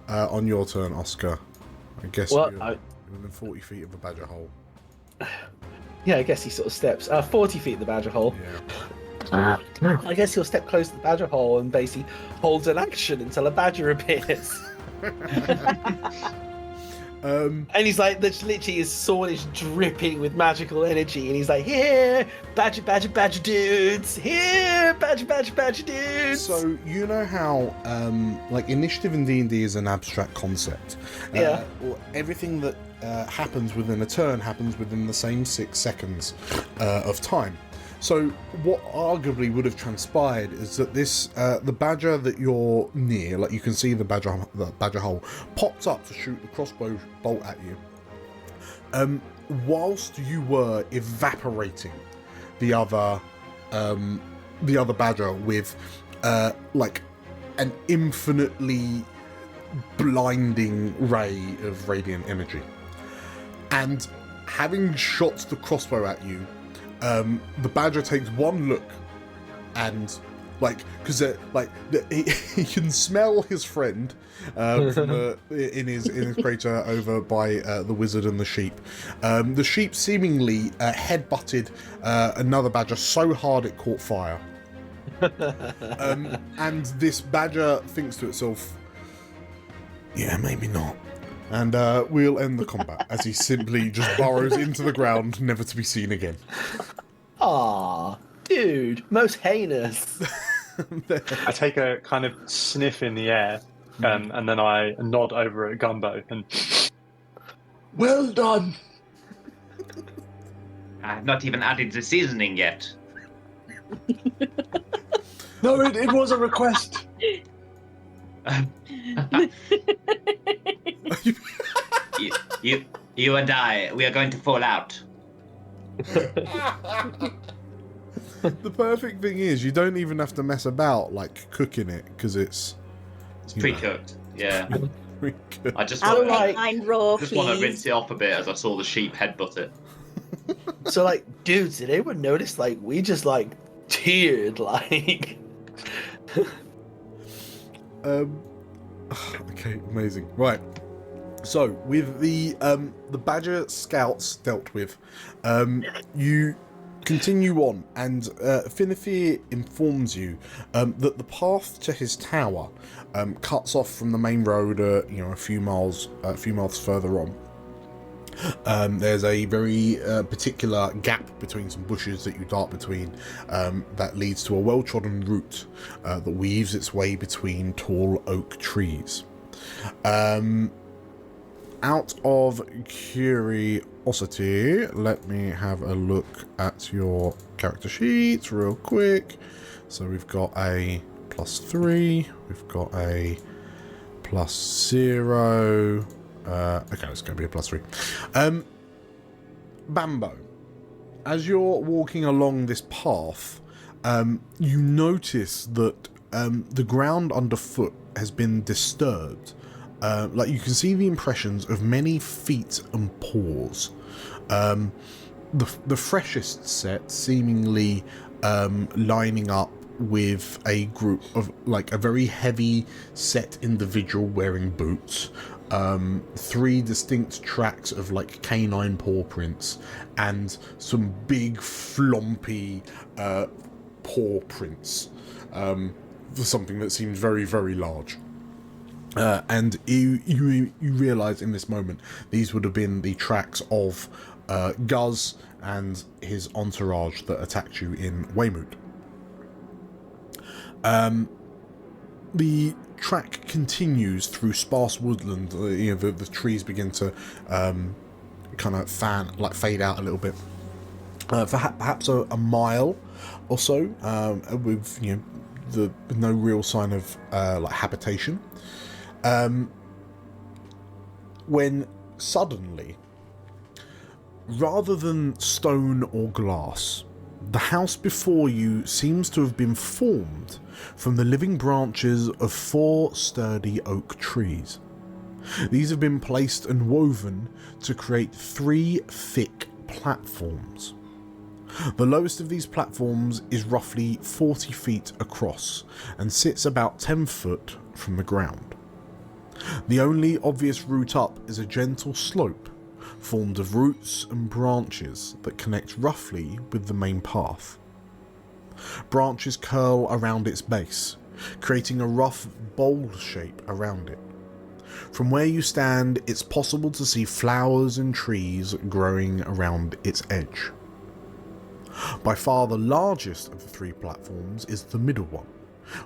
on your turn, Oscar? I guess you're within 40 feet of the badger hole. Yeah, I guess he sort of steps 40 feet of the badger hole. Yeah. I guess he'll step close to the badger hole and basically holds an action until a badger appears. And he's like, literally his sword is dripping with magical energy, and he's like, here, badger dudes, here, badger dudes. So you know how like initiative in D&D is an abstract concept. Or everything that happens within a turn happens within the same 6 seconds of time. So what arguably would have transpired is that this the badger that you're near, like you can see the badger hole, popped up to shoot the crossbow bolt at you. Whilst you were evaporating the other badger with like an infinitely blinding ray of radiant energy, and having shot the crossbow at you, the badger takes one look and he can smell his friend in his crater over by the wizard and the sheep. The sheep seemingly headbutted another badger so hard it caught fire. And this badger thinks to itself, yeah, maybe not. And we'll end the combat as he simply just burrows into the ground, never to be seen again. Ah, dude, most heinous. I take a kind of sniff in the air, and then I nod over at Gumbo and. Well done. I've not even added the seasoning yet. No, it was a request. You and I, we are going to fall out. The perfect thing is you don't even have to mess about like cooking it because it's pre-cooked. Yeah. I just I'll want make mine raw, just want to please. rinse it off a bit as I saw the sheep headbutt it. So, like, dudes, did anyone notice, like, we just, like, cheered, like... Okay, amazing. Right. So, with the Badger Scouts dealt with, you continue on, and Finifir informs you that the path to his tower cuts off from the main road, a few miles further on. There's a very particular gap between some bushes that you dart between that leads to a well-trodden route that weaves its way between tall oak trees. Out of curiosity, let me have a look at your character sheet real quick. So we've got a +3, we've got a +0. Okay, it's going to be a +3. Bambo, as you're walking along this path, you notice that the ground underfoot has been disturbed. Like you can see the impressions of many feet and paws. The freshest set seemingly lining up with a group of like a very heavy set individual wearing boots. 3 distinct tracks of like canine paw prints and some big flompy paw prints for something that seems very, very large. And you realise in this moment these would have been the tracks of Guz and his entourage that attacked you in Weymouth. The track continues through sparse woodland. The trees begin to kind of fade out a little bit. For perhaps a mile or so, with no real sign of like habitation. When suddenly, rather than stone or glass, the house before you seems to have been formed from the living branches of 4 sturdy oak trees. These have been placed and woven to create 3 thick platforms. The lowest of these platforms is roughly 40 feet across and sits about 10 foot from the ground. The only obvious route up is a gentle slope formed of roots and branches that connect roughly with the main path. Branches curl around its base, creating a rough bowl shape around it. From where you stand, it's possible to see flowers and trees growing around its edge. By far the largest of the 3 platforms is the middle one,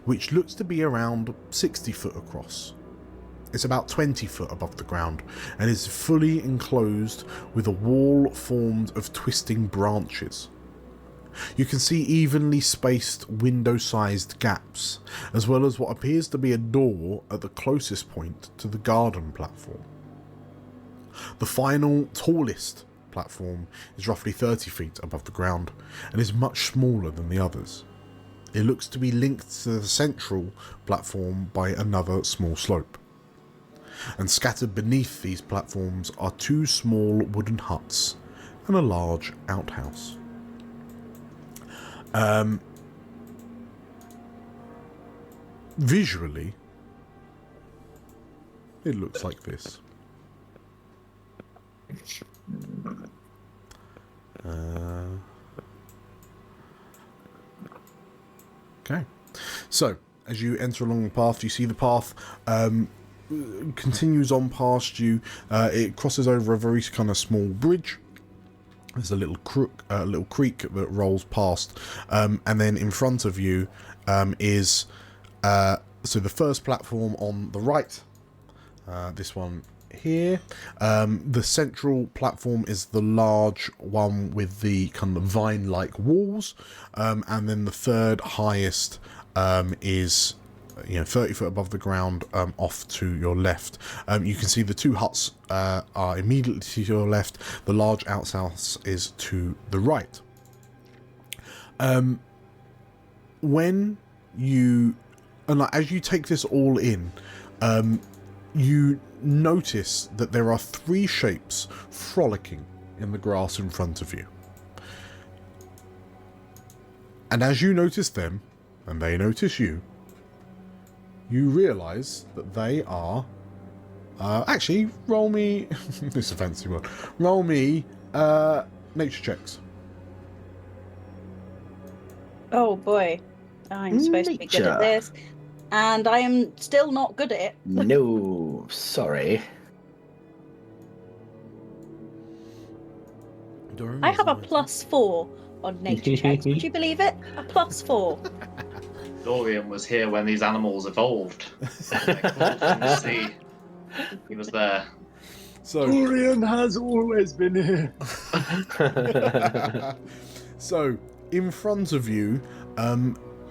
which looks to be around 60 foot across. It's about 20 foot above the ground and is fully enclosed with a wall formed of twisting branches. You can see evenly spaced window-sized gaps, as well as what appears to be a door at the closest point to the garden platform. The final, tallest platform is roughly 30 feet above the ground and is much smaller than the others. It looks to be linked to the central platform by another small slope. And scattered beneath these platforms are 2 small wooden huts and a large outhouse. visually, it looks like this. Okay. So, as you enter along the path, you see the path continues on past you. It crosses over a very kind of small bridge. There's a little creek that rolls past, and then in front of you is so the first platform on the right. This one here. The central platform is the large one with the kind of vine-like walls, and then the third highest is 30 foot above the ground, off to your left. You can see the two huts are immediately to your left. The large outhouse is to the right. When you, and like, as you take this all in, you notice that there are three shapes frolicking in the grass in front of you. And as you notice them, and they notice you, you realise that they are... actually, roll me... this is a fancy one. Roll me nature checks. Oh boy. I'm supposed to be good at this. And I am still not good at it. No, sorry. I have a +4 on nature checks. Would you believe it? A +4. Dorian was here when these animals evolved. See, he was there. So Dorian has always been here. So, in front of you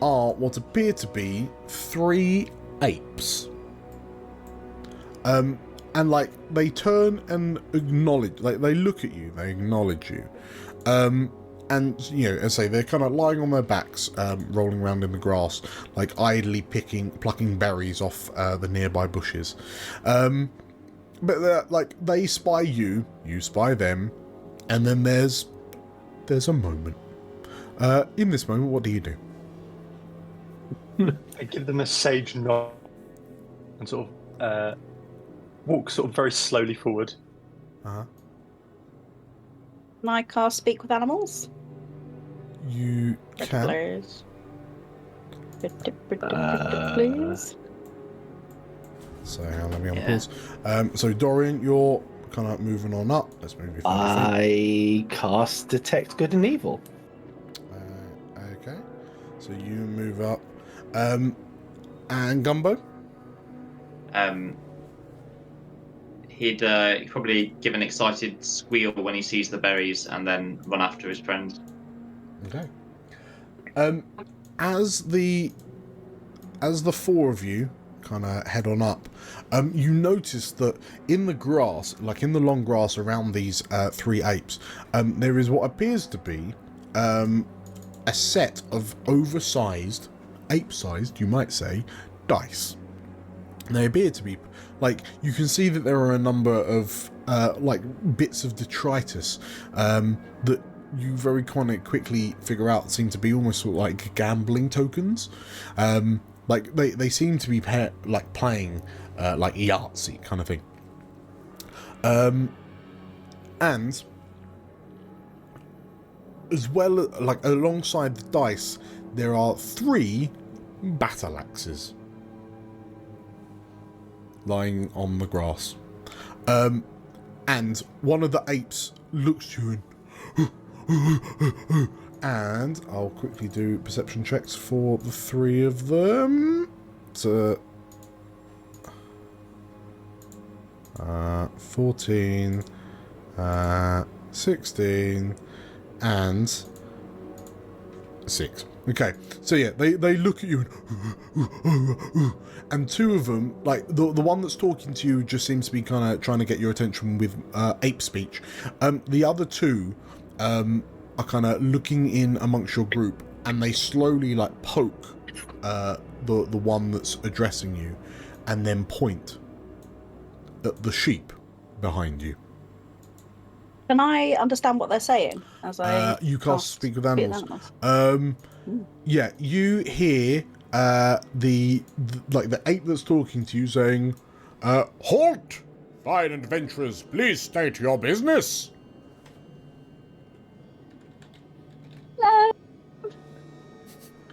are what appear to be 3 apes. And like, they turn and acknowledge, like, they look at you, they acknowledge you. And, as I say, they're kind of lying on their backs, rolling around in the grass, like idly plucking berries off the nearby bushes. But they're, like, they spy you, you spy them, and then there's a moment. In this moment, what do you do? I give them a sage nod and sort of walk sort of very slowly forward. Uh-huh. Can I cast Speak with Animals? You can. Please. Please. So, let me on pause. So, Dorian, you're kind of moving on up. Let's move you. I cast Detect Good and Evil. Okay. So, you move up. And Gumbo? He'd probably give an excited squeal when he sees the berries and then run after his friend. Okay. As the 4 of you kind of head on up, you notice that in the grass, like in the long grass around these 3 apes, there is what appears to be a set of oversized, ape-sized, you might say, dice. They appear to be, like, you can see that there are a number of like bits of detritus that you very kind of quickly figure out seem to be almost sort of like gambling tokens. Like they seem to be playing like Yahtzee kind of thing. And as well, like alongside the dice, there are 3 battle axes lying on the grass. And one of the apes looks to you and I'll quickly do perception checks for the 3 of them. So 14, 16, and 6. Okay, so yeah, they look at you and 2 of them, like the one that's talking to you just seems to be kind of trying to get your attention with ape speech. The other 2 are kind of looking in amongst your group, and they slowly like poke the one that's addressing you, and then point at the sheep behind you. Can I understand what they're saying as I you can't speak with animals. animals? Yeah, you hear the ape that's talking to you saying, "Halt! Fine adventurers, please state your business." Hello.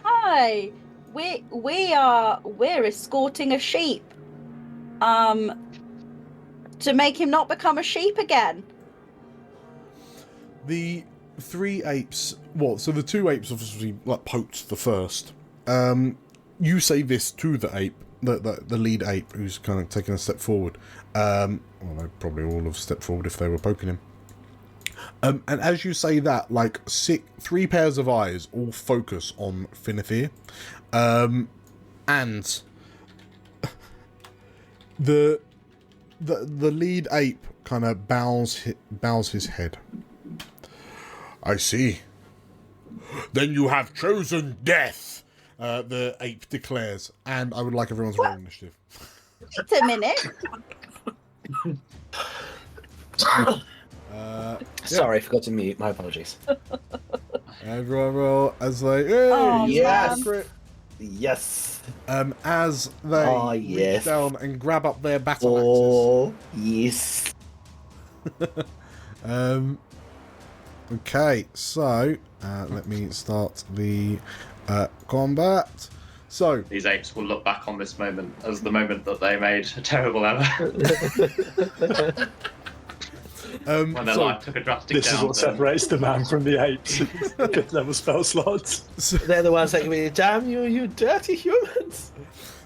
Hi. We're escorting a sheep. To make him not become a sheep again. The three apes, so the two apes obviously poked the first. You say this to the ape, the lead ape, who's kind of taking a step forward. Well, they probably all have stepped forward if they were poking him. And as you say that, three pairs of eyes all focus on Finithir. And the lead ape kind of bows his head. "I see. Then you have chosen death," the ape declares. And I would like everyone's roll initiative. Wait a minute. Sorry, I forgot to mute. My apologies. Everyone roll as they... Hey, Oh, yes. crit. Yes. As they reach down and grab up their battle Oh, yes. axes. Okay, so let me start the combat. So These apes will look back on this moment as the moment that they made a terrible error. When their life took a drastic This is what downturn. separates the man from the apes. Fifth level spell slots. They're the ones that can be, damn you, you dirty humans.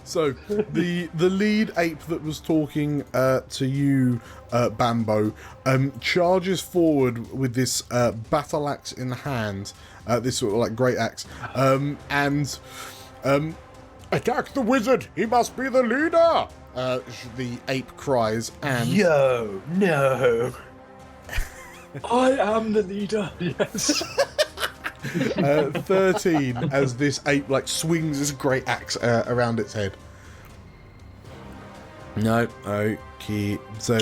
So the lead ape that was talking to you, Bambo, charges forward with this battle axe in hand, this sort of great axe, and "Attack the wizard! He must be the leader!" The ape cries, and Yo, no. I am the leader. Yes. 13 as this ape swings this great axe around its head. No, okay,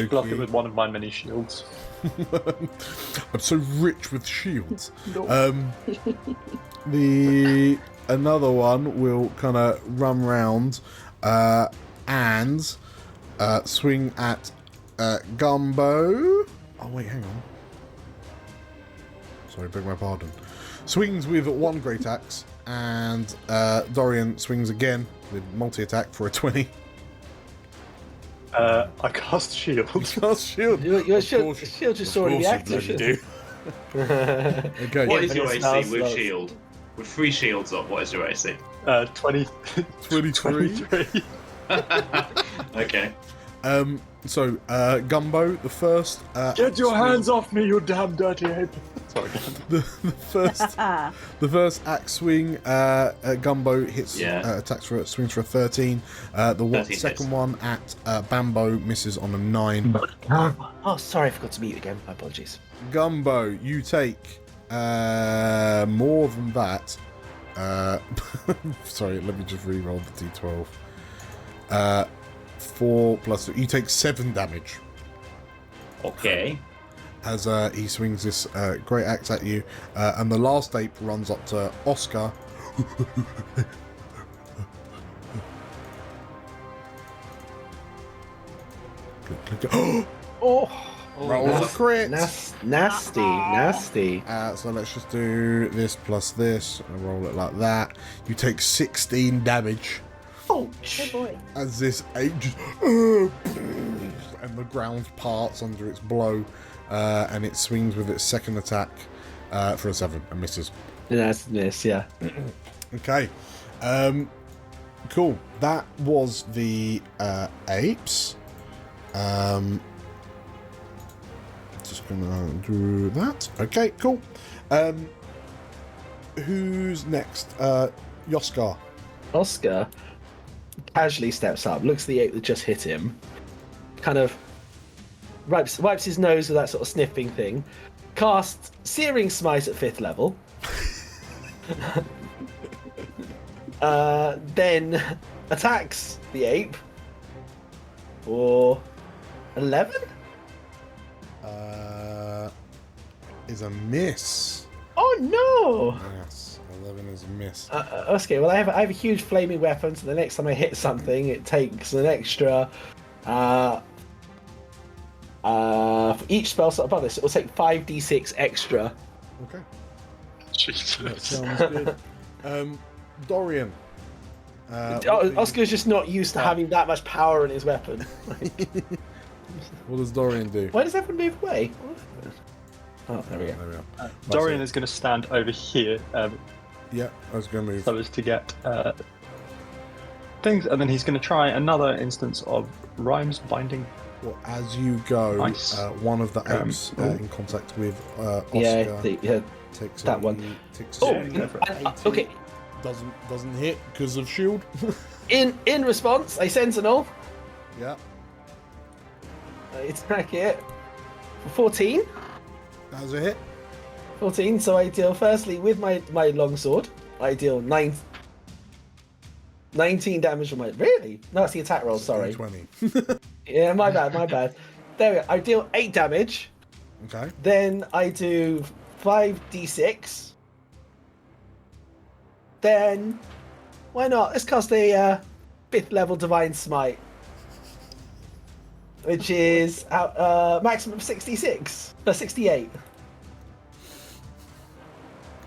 Block it with one of my many shields. I'm so rich with shields. No. Another one will kind of run round and swing at Gumbo. Oh wait, hang on. Sorry, beg my pardon. Swings with one great axe, and Dorian swings again with multi-attack for a 20. I cast shield. Cast shield. Your Of shield course- just of already course you active. bloody shouldn't do. it? Okay. What is your but it AC sounds with low. shield? With 3 shields up, what is your AC? 20, 23. 23. Okay. So Gumbo, the first. Get your hands off me, you damn dirty ape. Sorry. The first axe swing, Gumbo hits, Yeah. swings for a 13. The 13 second hits. one at Bambo misses on a 9. Oh, sorry, I forgot to mute again. My apologies. Gumbo, you take more than that. Sorry, let me just re-roll the d12. 4 plus... You take 7 damage. Okay. As he swings this great axe at you, and the last ape runs up to Oscar. Oh, Roll a crit. nasty. So let's just do this plus this and roll it like that. You take 16 damage Oh, Good boy. as this ape just and the ground parts under its blow, and it swings with its second attack for a 7 and misses. that's miss, yeah. Okay, cool. That was the apes. Just gonna do that. Okay, cool. Who's next? Yoskar. Oscar casually steps up, looks at the ape that just hit him, kind of wipes his nose with that sort of sniffing thing, casts Searing Smite at 5th level, then attacks the ape for 11? Is a miss. Oh no! Yes, 11 is a miss. Okay, well I have a huge flaming weapon, so the next time I hit something, it takes an extra. For each spell slot above this, it will take 5d6 extra. Okay. That Jesus. sounds good. Dorian. Oscar's just not used to having that much power in his weapon. What does Dorian do? Why does everyone move away? Oh, there we go. There we are. Dorian is going to stand over here Yeah, I was going to move. so as to get things, and then he's going to try another instance of Rhymes Binding. Well, as you go, Nice. one of the apes in contact with Oscar Yeah, takes that a, one. Takes Oh, a go for it. okay. doesn't hit because of shield. In response, I Sentinel. Yeah, Attack it. 14. that's a hit. 14. So I deal firstly with my longsword. I deal 19 damage on my. Really? No, it's the attack roll. Sorry. 20. Yeah, my bad. There we go. I deal 8 damage. Okay. Then I do 5d6. Then, why not? Let's cast a 5th level Divine Smite. Which is maximum 66. 68.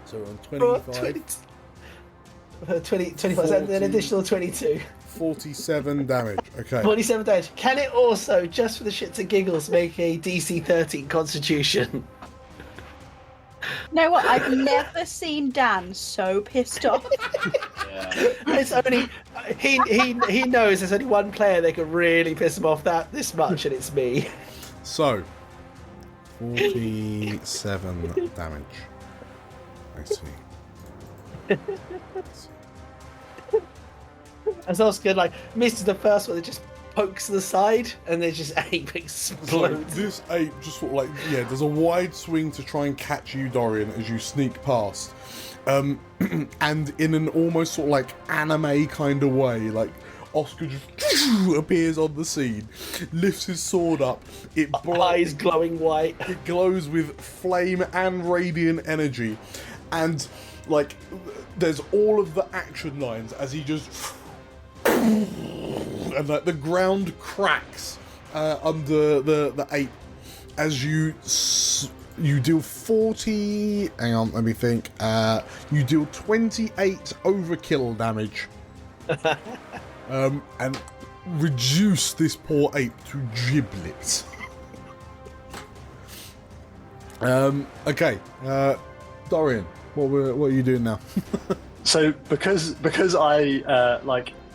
So we're on Oh, 25. 25, and then additional 22. 47 damage. Okay. 47 damage. Can it also, just for the shits and giggles, make a DC 13 Constitution? You know what? I've never seen Dan so pissed off. Yeah. It's only he knows there's only one player that can really piss him off this much, and it's me. So, 47 damage. I see. As Oscar misses the first one, it just pokes to the side, and there's just ape So explodes. this ape just sort of there's a wide swing to try and catch you, Dorian, as you sneak past. And in an almost sort of anime kind of way, Oscar just appears on the scene, lifts his sword up, Eyes glowing white. it glows with flame and radiant energy, and there's all of the action lines as he just and the ground cracks under the ape as you deal 40. Hang on, let me think. You deal 28 overkill damage, and reduce this poor ape to giblets. Okay, Dorian, what are you doing now? So because I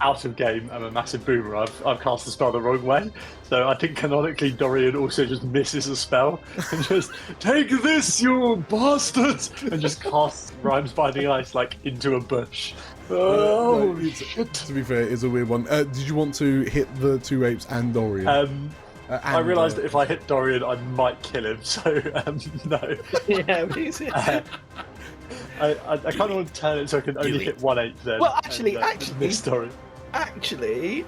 out of game, I'm a massive boomer. I've cast the spell the wrong way. So I think canonically Dorian also just misses a spell and just take this, you bastards, and just casts Rhymes Binding Ice into a bush. Oh No, shit! to be fair, it's a weird one. Did you want to hit the two apes and Dorian? I realised that if I hit Dorian, I might kill him. So no. Yeah, please. I kind of want to turn it so I can only hit one ape then. Well, actually, this story. Actually,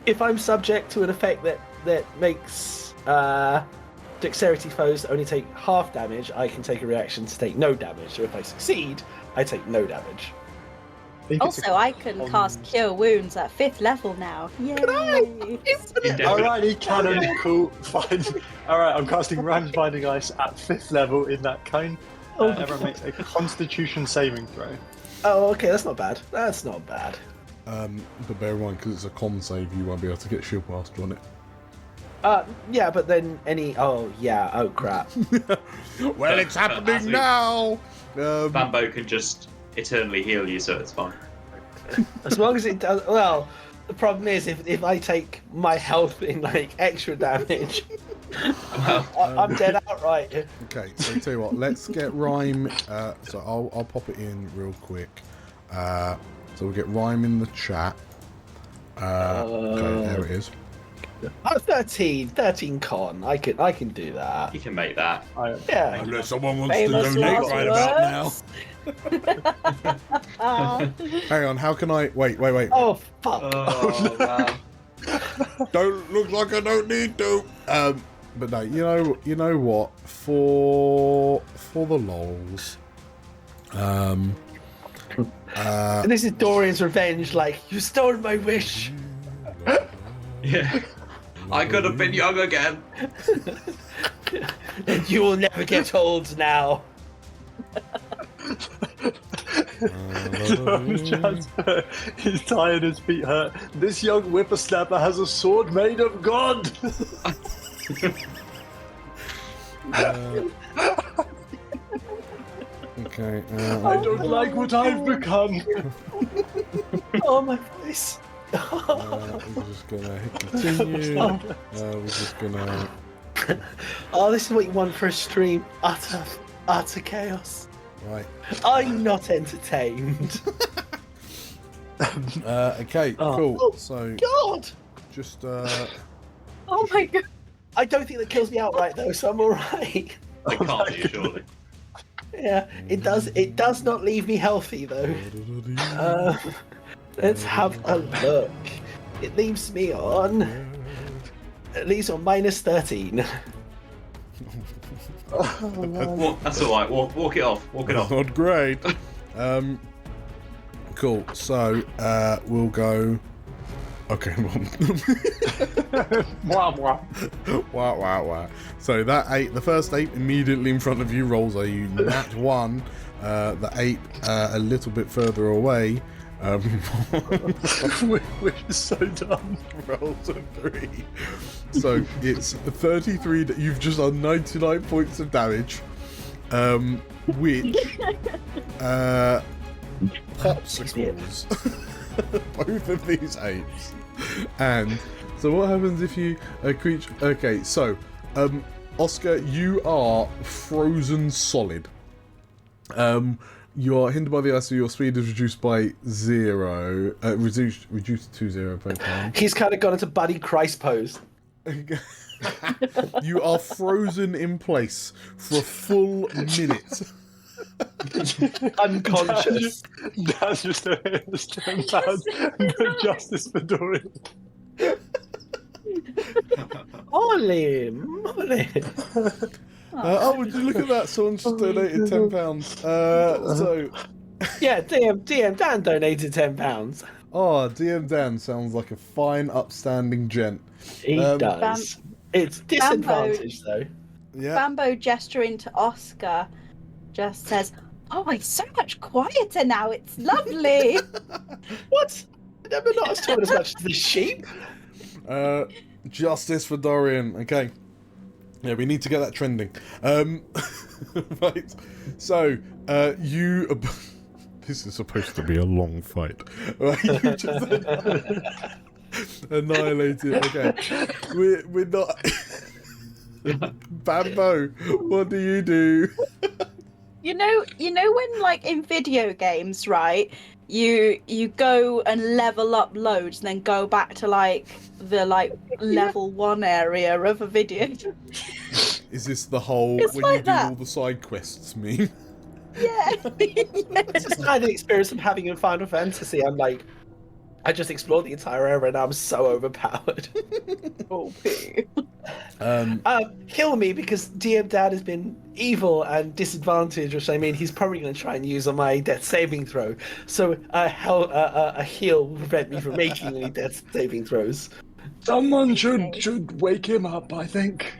if I'm subject to an effect that makes dexterity foes only take half damage, I can take a reaction to take no damage. So if I succeed, I take no damage. Also, I can cast Cure Wounds at 5th level now. Yay! Alrighty, cannon, cool, fine. Alright, I'm casting Rhymes Binding Ice at 5th level in that kind. Everyone makes a Constitution saving throw. Oh, okay, that's not bad. That's not bad. But bear in mind, because it's a con save, you won't be able to get shield master on it. Yeah, but then oh crap. Well, it's happening now! Bambo can just eternally heal you, so it's fine. As long as it does. Well, the problem is if I take my health in extra damage, I'm dead outright. Okay, so tell you what, let's get Rhyme. So I'll pop it in real quick. So we'll get Rhyme in the chat. Okay, there it is. I'm 13 con. I can do that. You can make that. Yeah. Unless someone wants Famous to donate last right about now. words. Hang on, how can I... Wait. Oh fuck. Oh, man. Don't look like I don't need to. But no, you know what? For the lols, And this is Dorian's revenge. Like, you stole my wish. Yeah. I could have been young again. And you will never get old now. He's tired, his feet hurt. This young whippersnapper has a sword made of God. Okay. I don't like what I've become. Oh, my voice. We're just gonna hit continue. We're just gonna. Oh, this is what you want for a stream. Utter chaos. Right. I'm not entertained. Okay. Cool. Oh, So God! just Oh my god. I don't think that kills me outright though, so I'm alright. It can't be, surely. Yeah, it does. It does not leave me healthy though. Let's have a look. It leaves me on. It leaves on -13. That's alright. Walk it off. Walk it off. not great. Cool. So we'll go. Okay. Wow, wow. Wow. So that ape, the first ape immediately in front of you rolls a nat 1. The ape a little bit further away Which is so dumb. rolls a 3. So it's 33. You've just done 99 points of damage, which popsicles both of these apes. And so what happens if you a creature? Okay, so Oscar, you are frozen solid. You are hindered by the ice, so your speed is reduced by 0. Reduced to 0 per time. He's kind of gone into Buddy Christ pose. You are frozen in place for a full minute. Unconscious. That's just a £10 justice for Dorian. Molly. Oh, would you look at that? Someone's just donated £10. So, Yeah, DM Dan donated £10. oh, DM Dan sounds like a fine, upstanding gent. He does. It's disadvantage though. Yeah. Bambo gesturing to Oscar just says, "Oh, it's so much quieter now. It's lovely." What? I never not as much as the sheep. Justice for Dorian. Okay. Yeah, we need to get that trending. Right. So, you. This is supposed to be a long fight. Right? You just annihilated. Okay. We're not. Bambo, what do you do? You know when like in video games, right? You go and level up loads and then go back to like the level 1 area of a video. Is this the whole It's when like you do that. all the side quests meme? Yeah. It's just kind of the experience of having in Final Fantasy. I'm like, I just explored the entire area and I'm so overpowered. Kill me because DM Dad has been evil and disadvantaged, which I mean he's probably going to try and use on my death saving throw. So a heal will prevent me from making any death saving throws. Someone should wake him up, I think.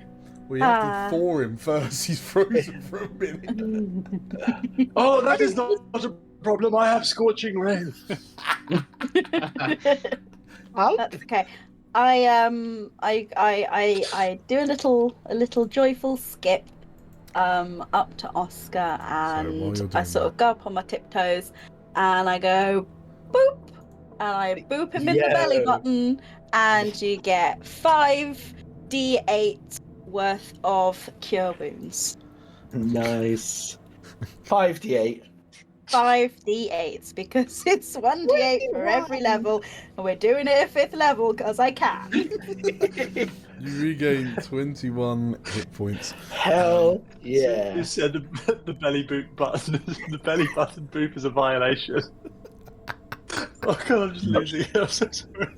Well, you have to thaw him first. He's frozen for a minute. Oh, that is not a problem. I have scorching rain. That's okay. I do a little joyful skip up to Oscar, and you're I doing sort of go up on my tiptoes and I go boop, and I boop him in the belly button, and you get 5d8 worth of cure wounds. Nice. 5d8. 5d8s because it's 1d8 for every level, and we're doing it at 5th level because I can. You regain 21 hit points. Hell yeah. You said the belly boot button. The belly button boop is a violation. Oh god, I'm just losing it. I'm so sorry.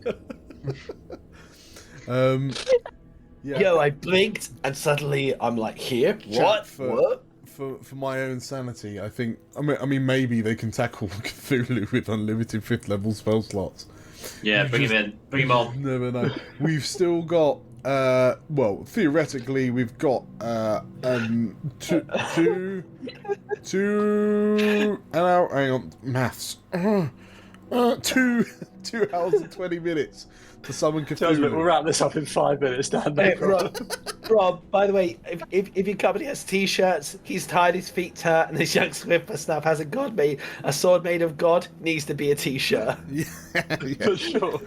Yeah. Yo, I blinked and suddenly I'm like, here? Chat What? for- What? for my own sanity, I think. I mean, maybe they can tackle Cthulhu with unlimited 5th level spell slots. Yeah, bring him in. Bring him on. Never know. We've still got. Well, theoretically, we've got two. Hang on, maths. 2 hours and 20 minutes to summon Cthulhu. We'll wrap this up in 5 minutes, Dan. Hey, Rob, by the way, if your company has t-shirts, he's tied his feet to, and this young whippersnapper has a sword made of God, needs to be a t-shirt. Yeah. For sure.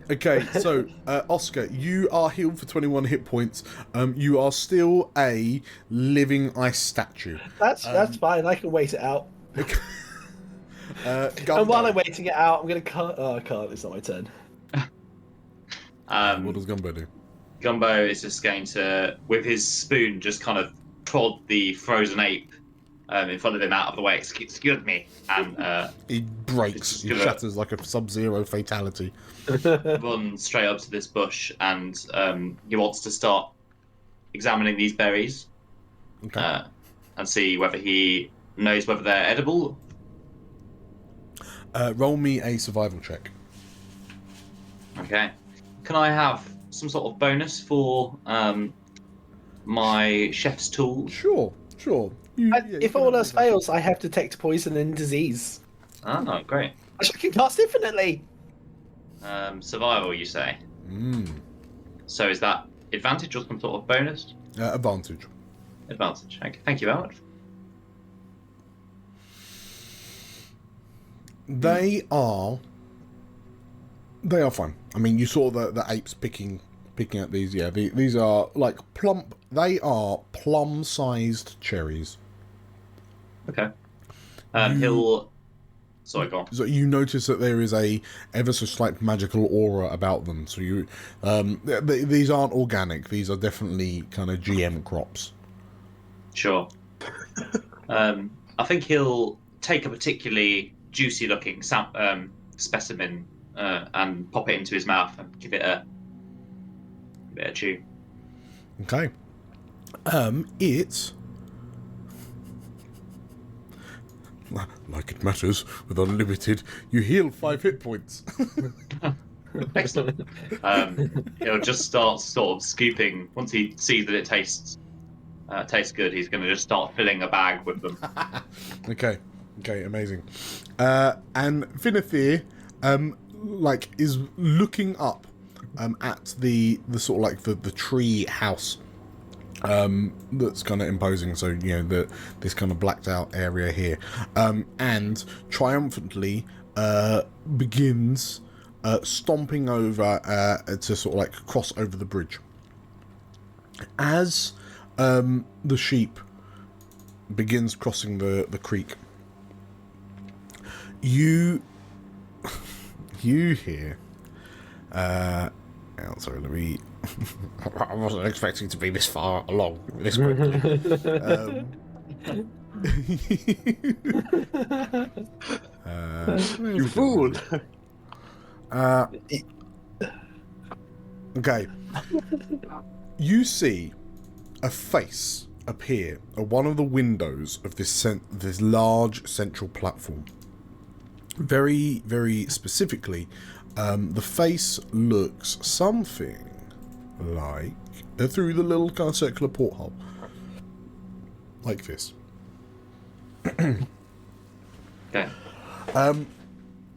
Okay, so Oscar, you are healed for 21 hit points. You are still a living ice statue. That's fine. I can wait it out. And while I'm waiting it out, I'm gonna cut. Oh, I can't. It's not my turn. What does Gumbo do? Gumbo is just going to, with his spoon, just kind of prod the frozen ape in front of him out of the way. Excuse me. And he breaks. He shatters like a Sub-Zero fatality. Run straight up to this bush, and he wants to start examining these berries. Okay. And see whether he knows whether they're edible. Roll me a survival check. Okay. Can I have some sort of bonus for my chef's tool? Sure. If all else fails, I have detect poison and disease. Oh, great. Which I can cast infinitely. Survival, you say? So is that advantage or some sort of bonus? Advantage. Advantage. Okay. Thank you very much. They are fun. I mean, you saw the apes picking at these. Yeah, these are like plump. They are plum-sized cherries. Okay. He'll. Sorry, go on. So you notice that there is a ever so slight magical aura about them. So you, these aren't organic. These are definitely kind of GM crops. Sure. I think he'll take a particularly juicy-looking specimen and pop it into his mouth and give it a chew. Okay. It's like it matters with unlimited. You heal 5 hit points. Excellent. He'll just start sort of scooping once he sees that it tastes good. He's going to just start filling a bag with them. Okay, amazing. And Finithir, is looking up at the sort of like the tree house that's kind of imposing. So this kind of blacked out area here, and triumphantly begins stomping over to sort of like cross over the bridge. As the sheep begins crossing the creek, you hear. Sorry, let me. I wasn't expecting to be this far along this quickly. You fool! Okay. You see a face appear at one of the windows of this large central platform. Very, very specifically, the face looks something like through the little kind of circular porthole, like this. Okay. It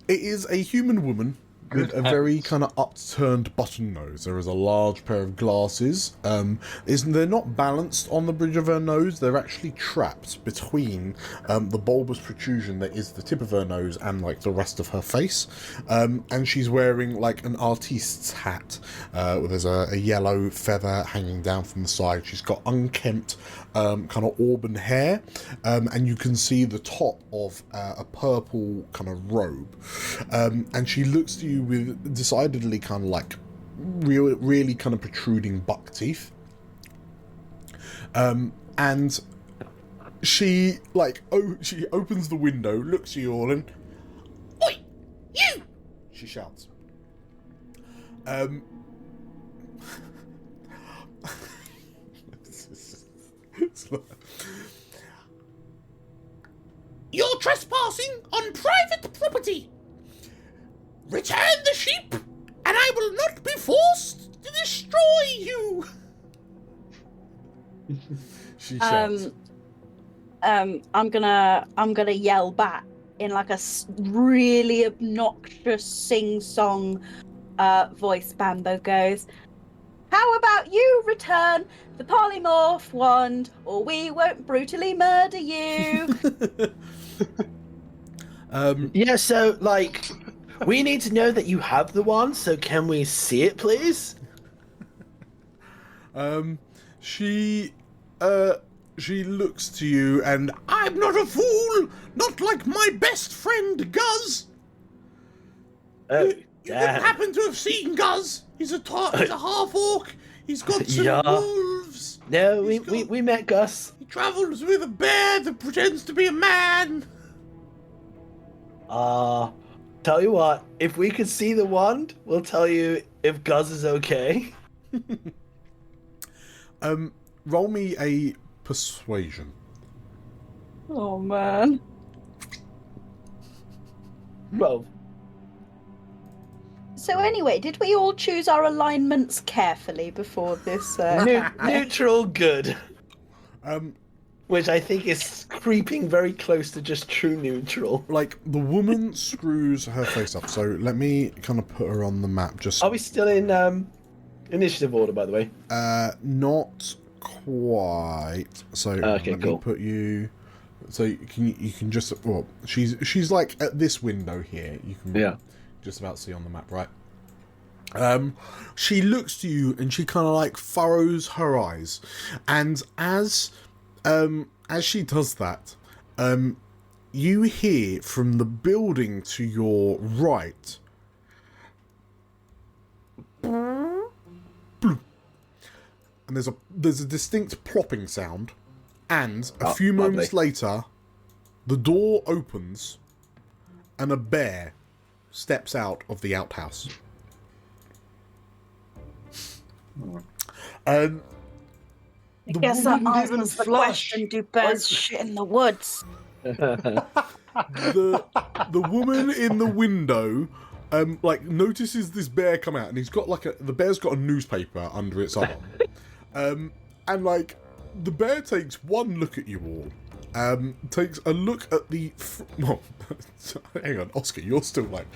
is a human woman with a very kind of upturned button nose. There is a large pair of glasses. They're not balanced on the bridge of her nose. They're actually trapped between the bulbous protrusion that is the tip of her nose and like the rest of her face. And she's wearing like an artiste's hat. There's a yellow feather hanging down from the side. She's got unkempt kind of auburn hair. And you can see the top of a purple kind of robe. And she looks to you with decidedly kind of like really kind of protruding buck teeth, and she she opens the window, looks at you all, and "Oi, you!" she shouts. trespassing on private property. Return the sheep, and I will not be forced to destroy you. She shouts. I'm gonna yell back in like a really obnoxious sing-song voice. Bambo goes, "How about you return the polymorph wand, or we won't brutally murder you." Yeah, so, like, we need to know that you have the wand, so can we see it, please? She looks to you and, I'm not a fool! Not like my best friend, Guz! Oh, You wouldn't damn. happen to have seen Guz? He's a half-orc. He's got some Yeah. wolves. No, He's we met Gus. He travels with a bear that pretends to be a man. Tell you what, if we could see the wand, we'll tell you if Gus is okay. Roll me a persuasion. Oh man. 12. So anyway, did we all choose our alignments carefully before this? Neutral good. Um, Which I think is creeping very close to just true neutral. like, the woman screws her face up, so let me kind of put her on the map, just... Are we still in initiative order, by the way? Not quite. So Okay, let me cool. put you... So you can just... Well, she's like at this window here. You can just about see on the map, right? She looks to you and she kind of like furrows her eyes. And as she does that, you hear from the building to your right... And there's a distinct plopping sound, and a few moments later, the door opens, and a bear steps out of the outhouse. I guess that woman didn't answers the flush. question: do bears shit in the woods? The woman in the window, like, notices this bear come out, and he's got like the bear's got a newspaper under its arm, and like the bear takes one look at you all, takes a look at the well, hang on, Oscar, you're still like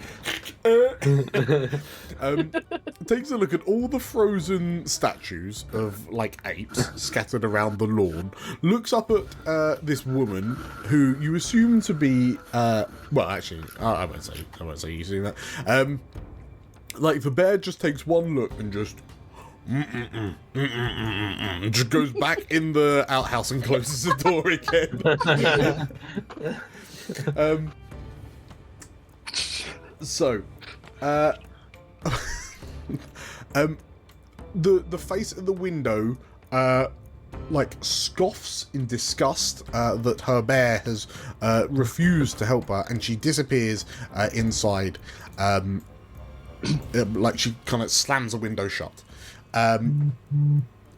takes a look at all the frozen statues of like apes scattered around the lawn, looks up at this woman who you assume to be well, actually I won't say you assume that, like the bear just takes one look and just just goes back in the outhouse and closes the door again. The face at the window like scoffs in disgust that her bear has refused to help her, and she disappears inside. Like she kind of slams the window shut.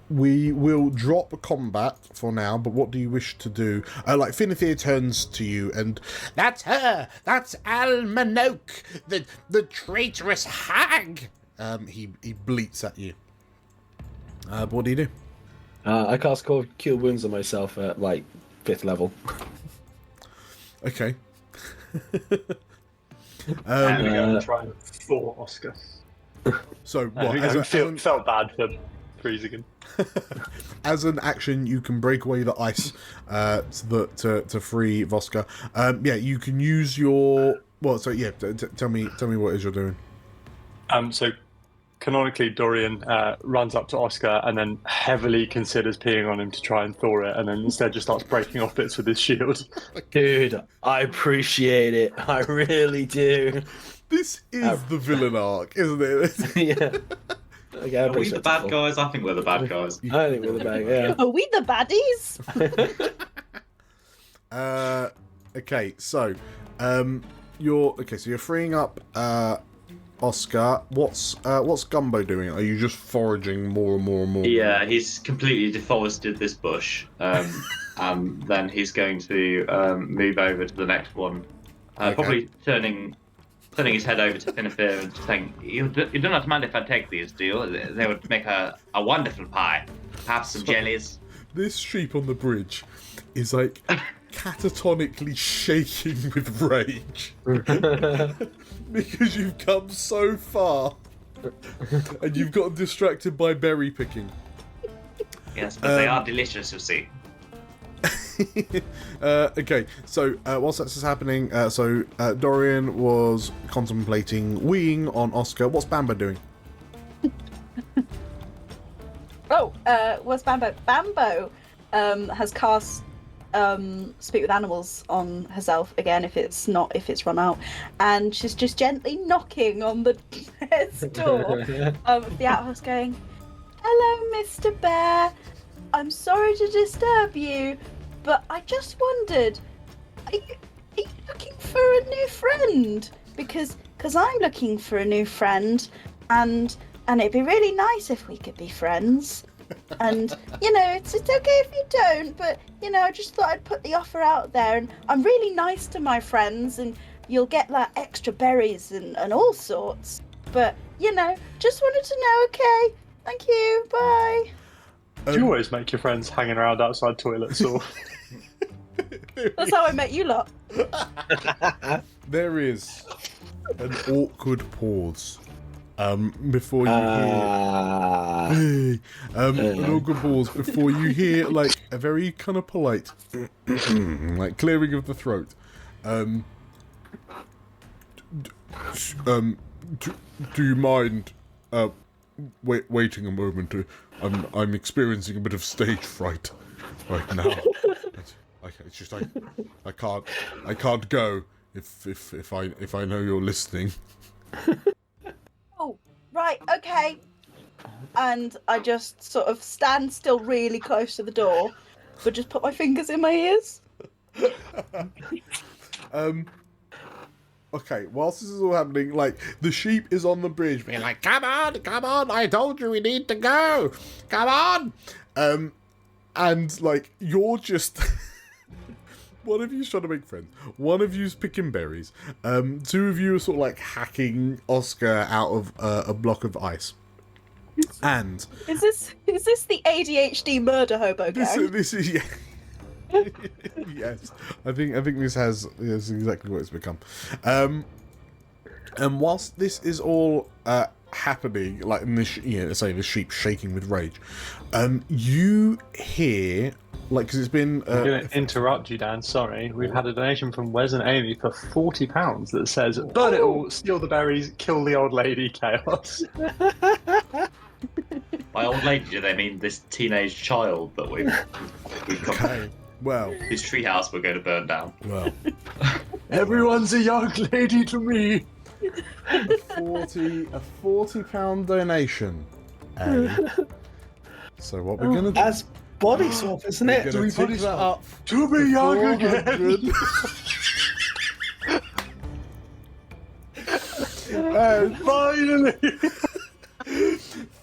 We will drop combat for now, but what do you wish to do? Like, Finithir turns to you and... That's her! That's Almanoke! The traitorous hag! He bleats at you. But what do you do? I cast Cure Wounds on myself at, like, 5th level. Okay. I'm going to try and thaw Oscar. So, I what? felt bad for freezing him. As an action, you can break away the ice to free Voska. Yeah, you can use your... Well, so yeah, tell me what it is you're doing. So canonically, Dorian runs up to Oscar and then heavily considers peeing on him to try and thaw it, and then instead just starts breaking off bits with his shield. Dude, I appreciate it. I really do. This is the villain arc, isn't it? Yeah. Okay, Are we the bad guys? I think we're the bad guys. I think we're the bad, yeah. Are we the baddies? Okay, so you're freeing up Oscar. What's Gumbo doing? Are you just foraging more and more and more? Yeah, he's completely deforested this bush, and then he's going to move over to the next one, Okay. probably turning his head over to Finifir and saying, "You do not mind if I take these, do you? They would make a wonderful pie. Perhaps some jellies." This sheep on the bridge is like catatonically shaking with rage because you've come so far and you've gotten distracted by berry picking. Yes, but they are delicious, you see. Okay, so whilst that's happening, Dorian was contemplating weeing on Oscar. What's Bambo doing? What's Bambo? Bambo has cast Speak with Animals on herself again if it's run out, and she's just gently knocking on the bear's door of the outhouse, going, "Hello, Mr. Bear. I'm sorry to disturb you, but I just wondered, are you looking for a new friend? Because I'm looking for a new friend, and it'd be really nice if we could be friends. And, it's okay if you don't, but, I just thought I'd put the offer out there, and I'm really nice to my friends, and you'll get, extra berries and all sorts. But, just wanted to know, okay? Thank you, bye." Do you always make your friends hanging around outside toilets, or...? That's how I met you lot. There is an awkward pause before you hear an awkward pause before you hear a very kind of polite clearing of the throat. Do you mind waiting a moment? I'm experiencing a bit of stage fright right now. It's just I can't go if I know you're listening. Oh, right, okay. And I just sort of stand still really close to the door, but just put my fingers in my ears. Okay, whilst this is all happening, the sheep is on the bridge being like, come on, I told you we need to go, come on. And you're just one of you's trying to make friends, one of you's picking berries, two of you are sort of hacking Oscar out of a block of ice. And is this the ADHD murder hobo gang? this is yeah. Yes, I think this is exactly what it's become. And whilst this is all happening, in this, say the sheep shaking with rage, you hear, because it's been. I'm going to interrupt you, Dan. Sorry, we've had a donation from Wes and Amy for £40 that says, "Burn it all, steal the berries, kill the old lady, chaos." By old lady, do they mean this teenage child that we've got? Okay. Well, His treehouse we're going to burn down. Well, Everyone's a young lady to me. a £40 donation. So what we're gonna do? That's body swap, isn't it? We're gonna tick that up To be young again. 400. Finally.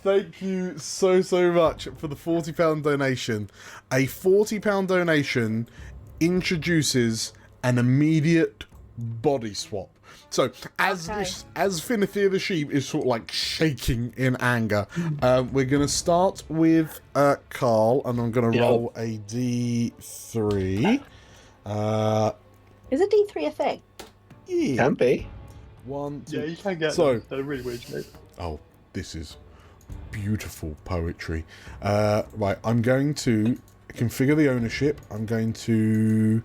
Thank you so much for the £40 donation. A £40 donation introduces an immediate body swap. So as Finithia the sheep is sort of shaking in anger, we're going to start with Carl, and I'm going to roll a D3. Is a D3 a thing? Yeah. Can be. 1, 2. Yeah, you can get So- them. They're really weird, mate. Oh, this is beautiful poetry. Right, I'm going to configure the ownership. I'm going to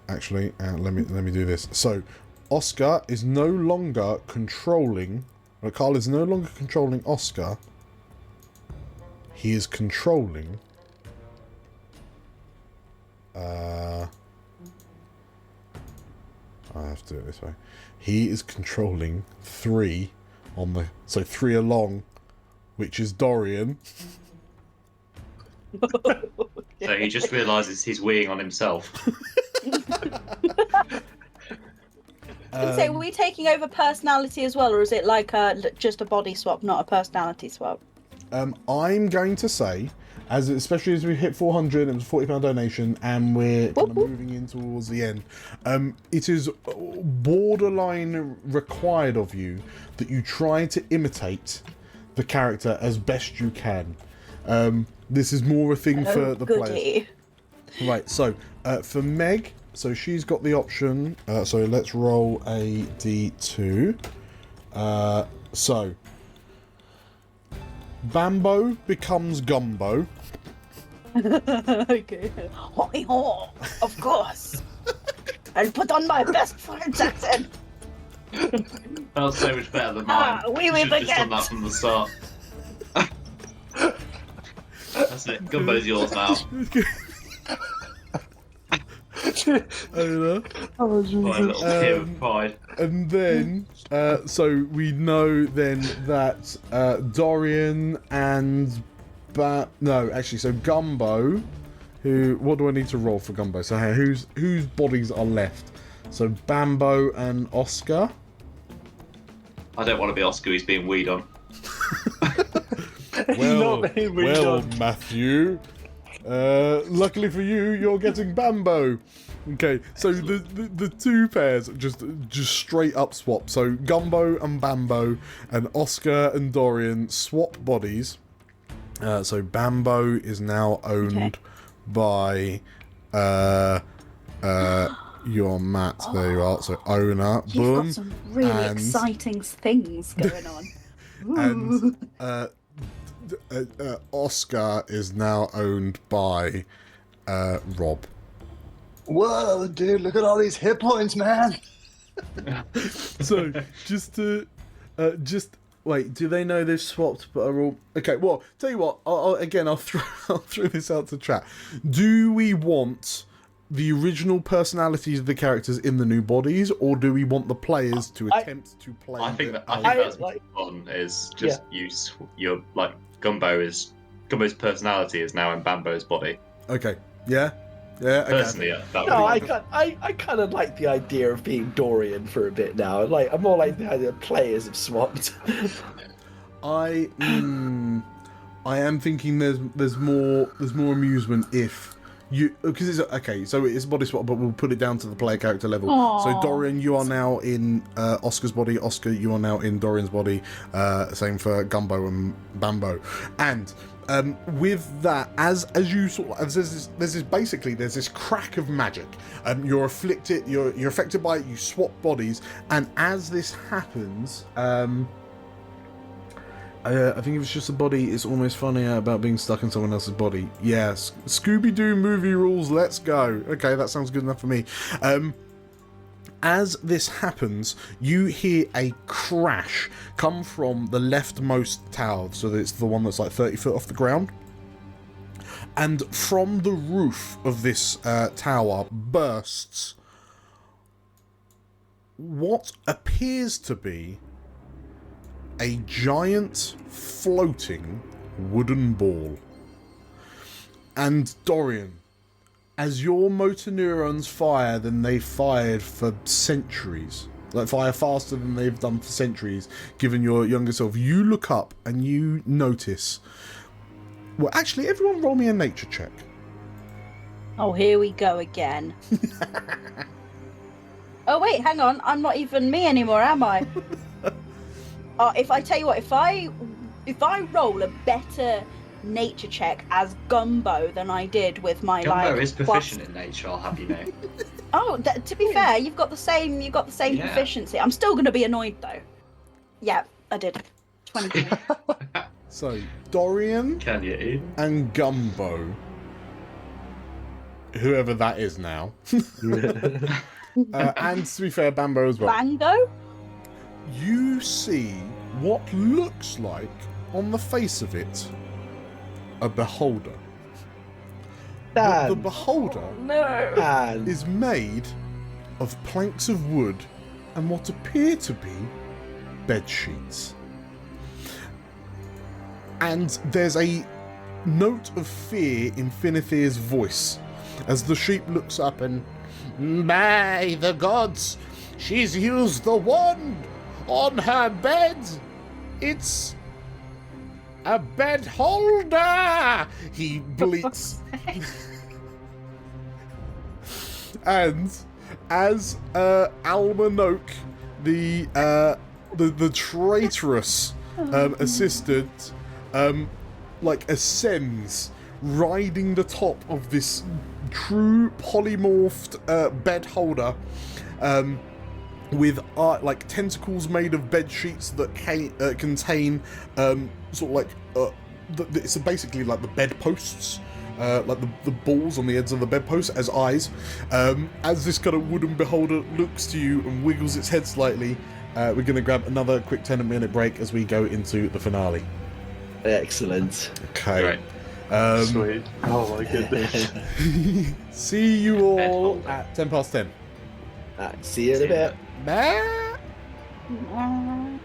actually let me do this. So Oscar is no longer controlling. Carl is no longer controlling Oscar. He is controlling. I have to do it this way. He is controlling 3 on the 3 along, which is Dorian. So he just realises he's weeing on himself. So, are we taking over personality as well, or is it like just a body swap, not a personality swap? I'm going to say, especially as we hit 400 and it's a £40 donation, and we're kind of moving in towards the end, it is borderline required of you that you try to imitate the character as best you can. This is more a thing for the players. Right, so for Meg, so she's got the option. So let's roll a d2. So Bambo becomes Gumbo. Okay. Ho-hee-haw, of course. I'll put on my best French accent. That was so much better than mine. Oui, You oui, should have just done baguette. that from the start. That's it. Gumbo's yours now. Owner. Oh, My little tear of pride. And then, so we know then that Dorian and so Gumbo, what do I need to roll for Gumbo? So whose bodies are left? So Bambo and Oscar. I don't want to be Oscar, he's being weed on. Well, Not being weed on. Matthew. Luckily for you, you're getting Bambo. Okay, so the two pairs just straight up swap. So Gumbo and Bambo and Oscar and Dorian swap bodies. So Bambo is now owned by your Matt. There you are. So owner. You've Boom. got some really exciting things going on. And Oscar is now owned by Rob. Whoa, dude! Look at all these hit points, man. So just wait. Do they know they've swapped? But are all okay? Well, tell you what. I'll throw this out to chat. Do we want the original personalities of the characters in the new bodies, or do we want the players to attempt to play? I think that's fun. Is just you're like Gumbo's personality is now in Bambo's body. Okay. Yeah. Yeah. Okay. Personally, that would No, be I kind of like the idea of being Dorian for a bit now. Like, I'm more like the idea of players have swapped. I am thinking there's more amusement if you, because it's okay. So it's a body swap, but we'll put it down to the player character level. Aww. So Dorian, you are now in Oscar's body. Oscar, you are now in Dorian's body. Same for Gumbo and Bambo. And with that, as you sort of, there's this crack of magic. You're afflicted. You're affected by it. You swap bodies, and as this happens, I think if it's just a body, it's almost funnier about being stuck in someone else's body. Yes, Scooby-Doo movie rules. Let's go. Okay, that sounds good enough for me. As this happens, you hear a crash come from the leftmost tower, so that it's the one that's like 30 foot off the ground. And from the roof of this tower bursts what appears to be a giant floating wooden ball. And Dorian, as your motor neurons fire than they've fired for centuries, like fire faster than they've done for centuries, given your younger self, you look up and you notice... Well, actually, everyone roll me a nature check. Oh, here we go again. Oh, wait, hang on. I'm not even me anymore, am I? If I tell you what, if I roll a better nature check as Gumbo than I did with my Gumbo is proficient in nature, I'll have you know. Oh, to be fair, you've got the same proficiency. I'm still going to be annoyed though. Yeah, I did. 20. So, Dorian Can you? and Gumbo, whoever that is now, and to be fair, Bambo as well. Bango? You see what looks like, on the face of it, a beholder. But the beholder is made of planks of wood and what appear to be bed sheets. And there's a note of fear in Finithir's voice as the sheep looks up and, by the gods, She's used the wand on her bed. It's a bed holder. He bleats. And as Alma Noak, the traitorous assistant, like ascends, riding the top of this true polymorphed bed holder, with like tentacles made of bed sheets that contain sort of like it's basically like the bed posts. Like the balls on the ends of the bedpost as eyes. As this kind of wooden beholder looks to you and wiggles its head slightly, we're going to grab another quick 10-minute break as we go into the finale. Excellent. Okay. Right. Sweet. Oh my goodness. See you all at 10 past 10. Alright, see you in a bit. Bye. Bye.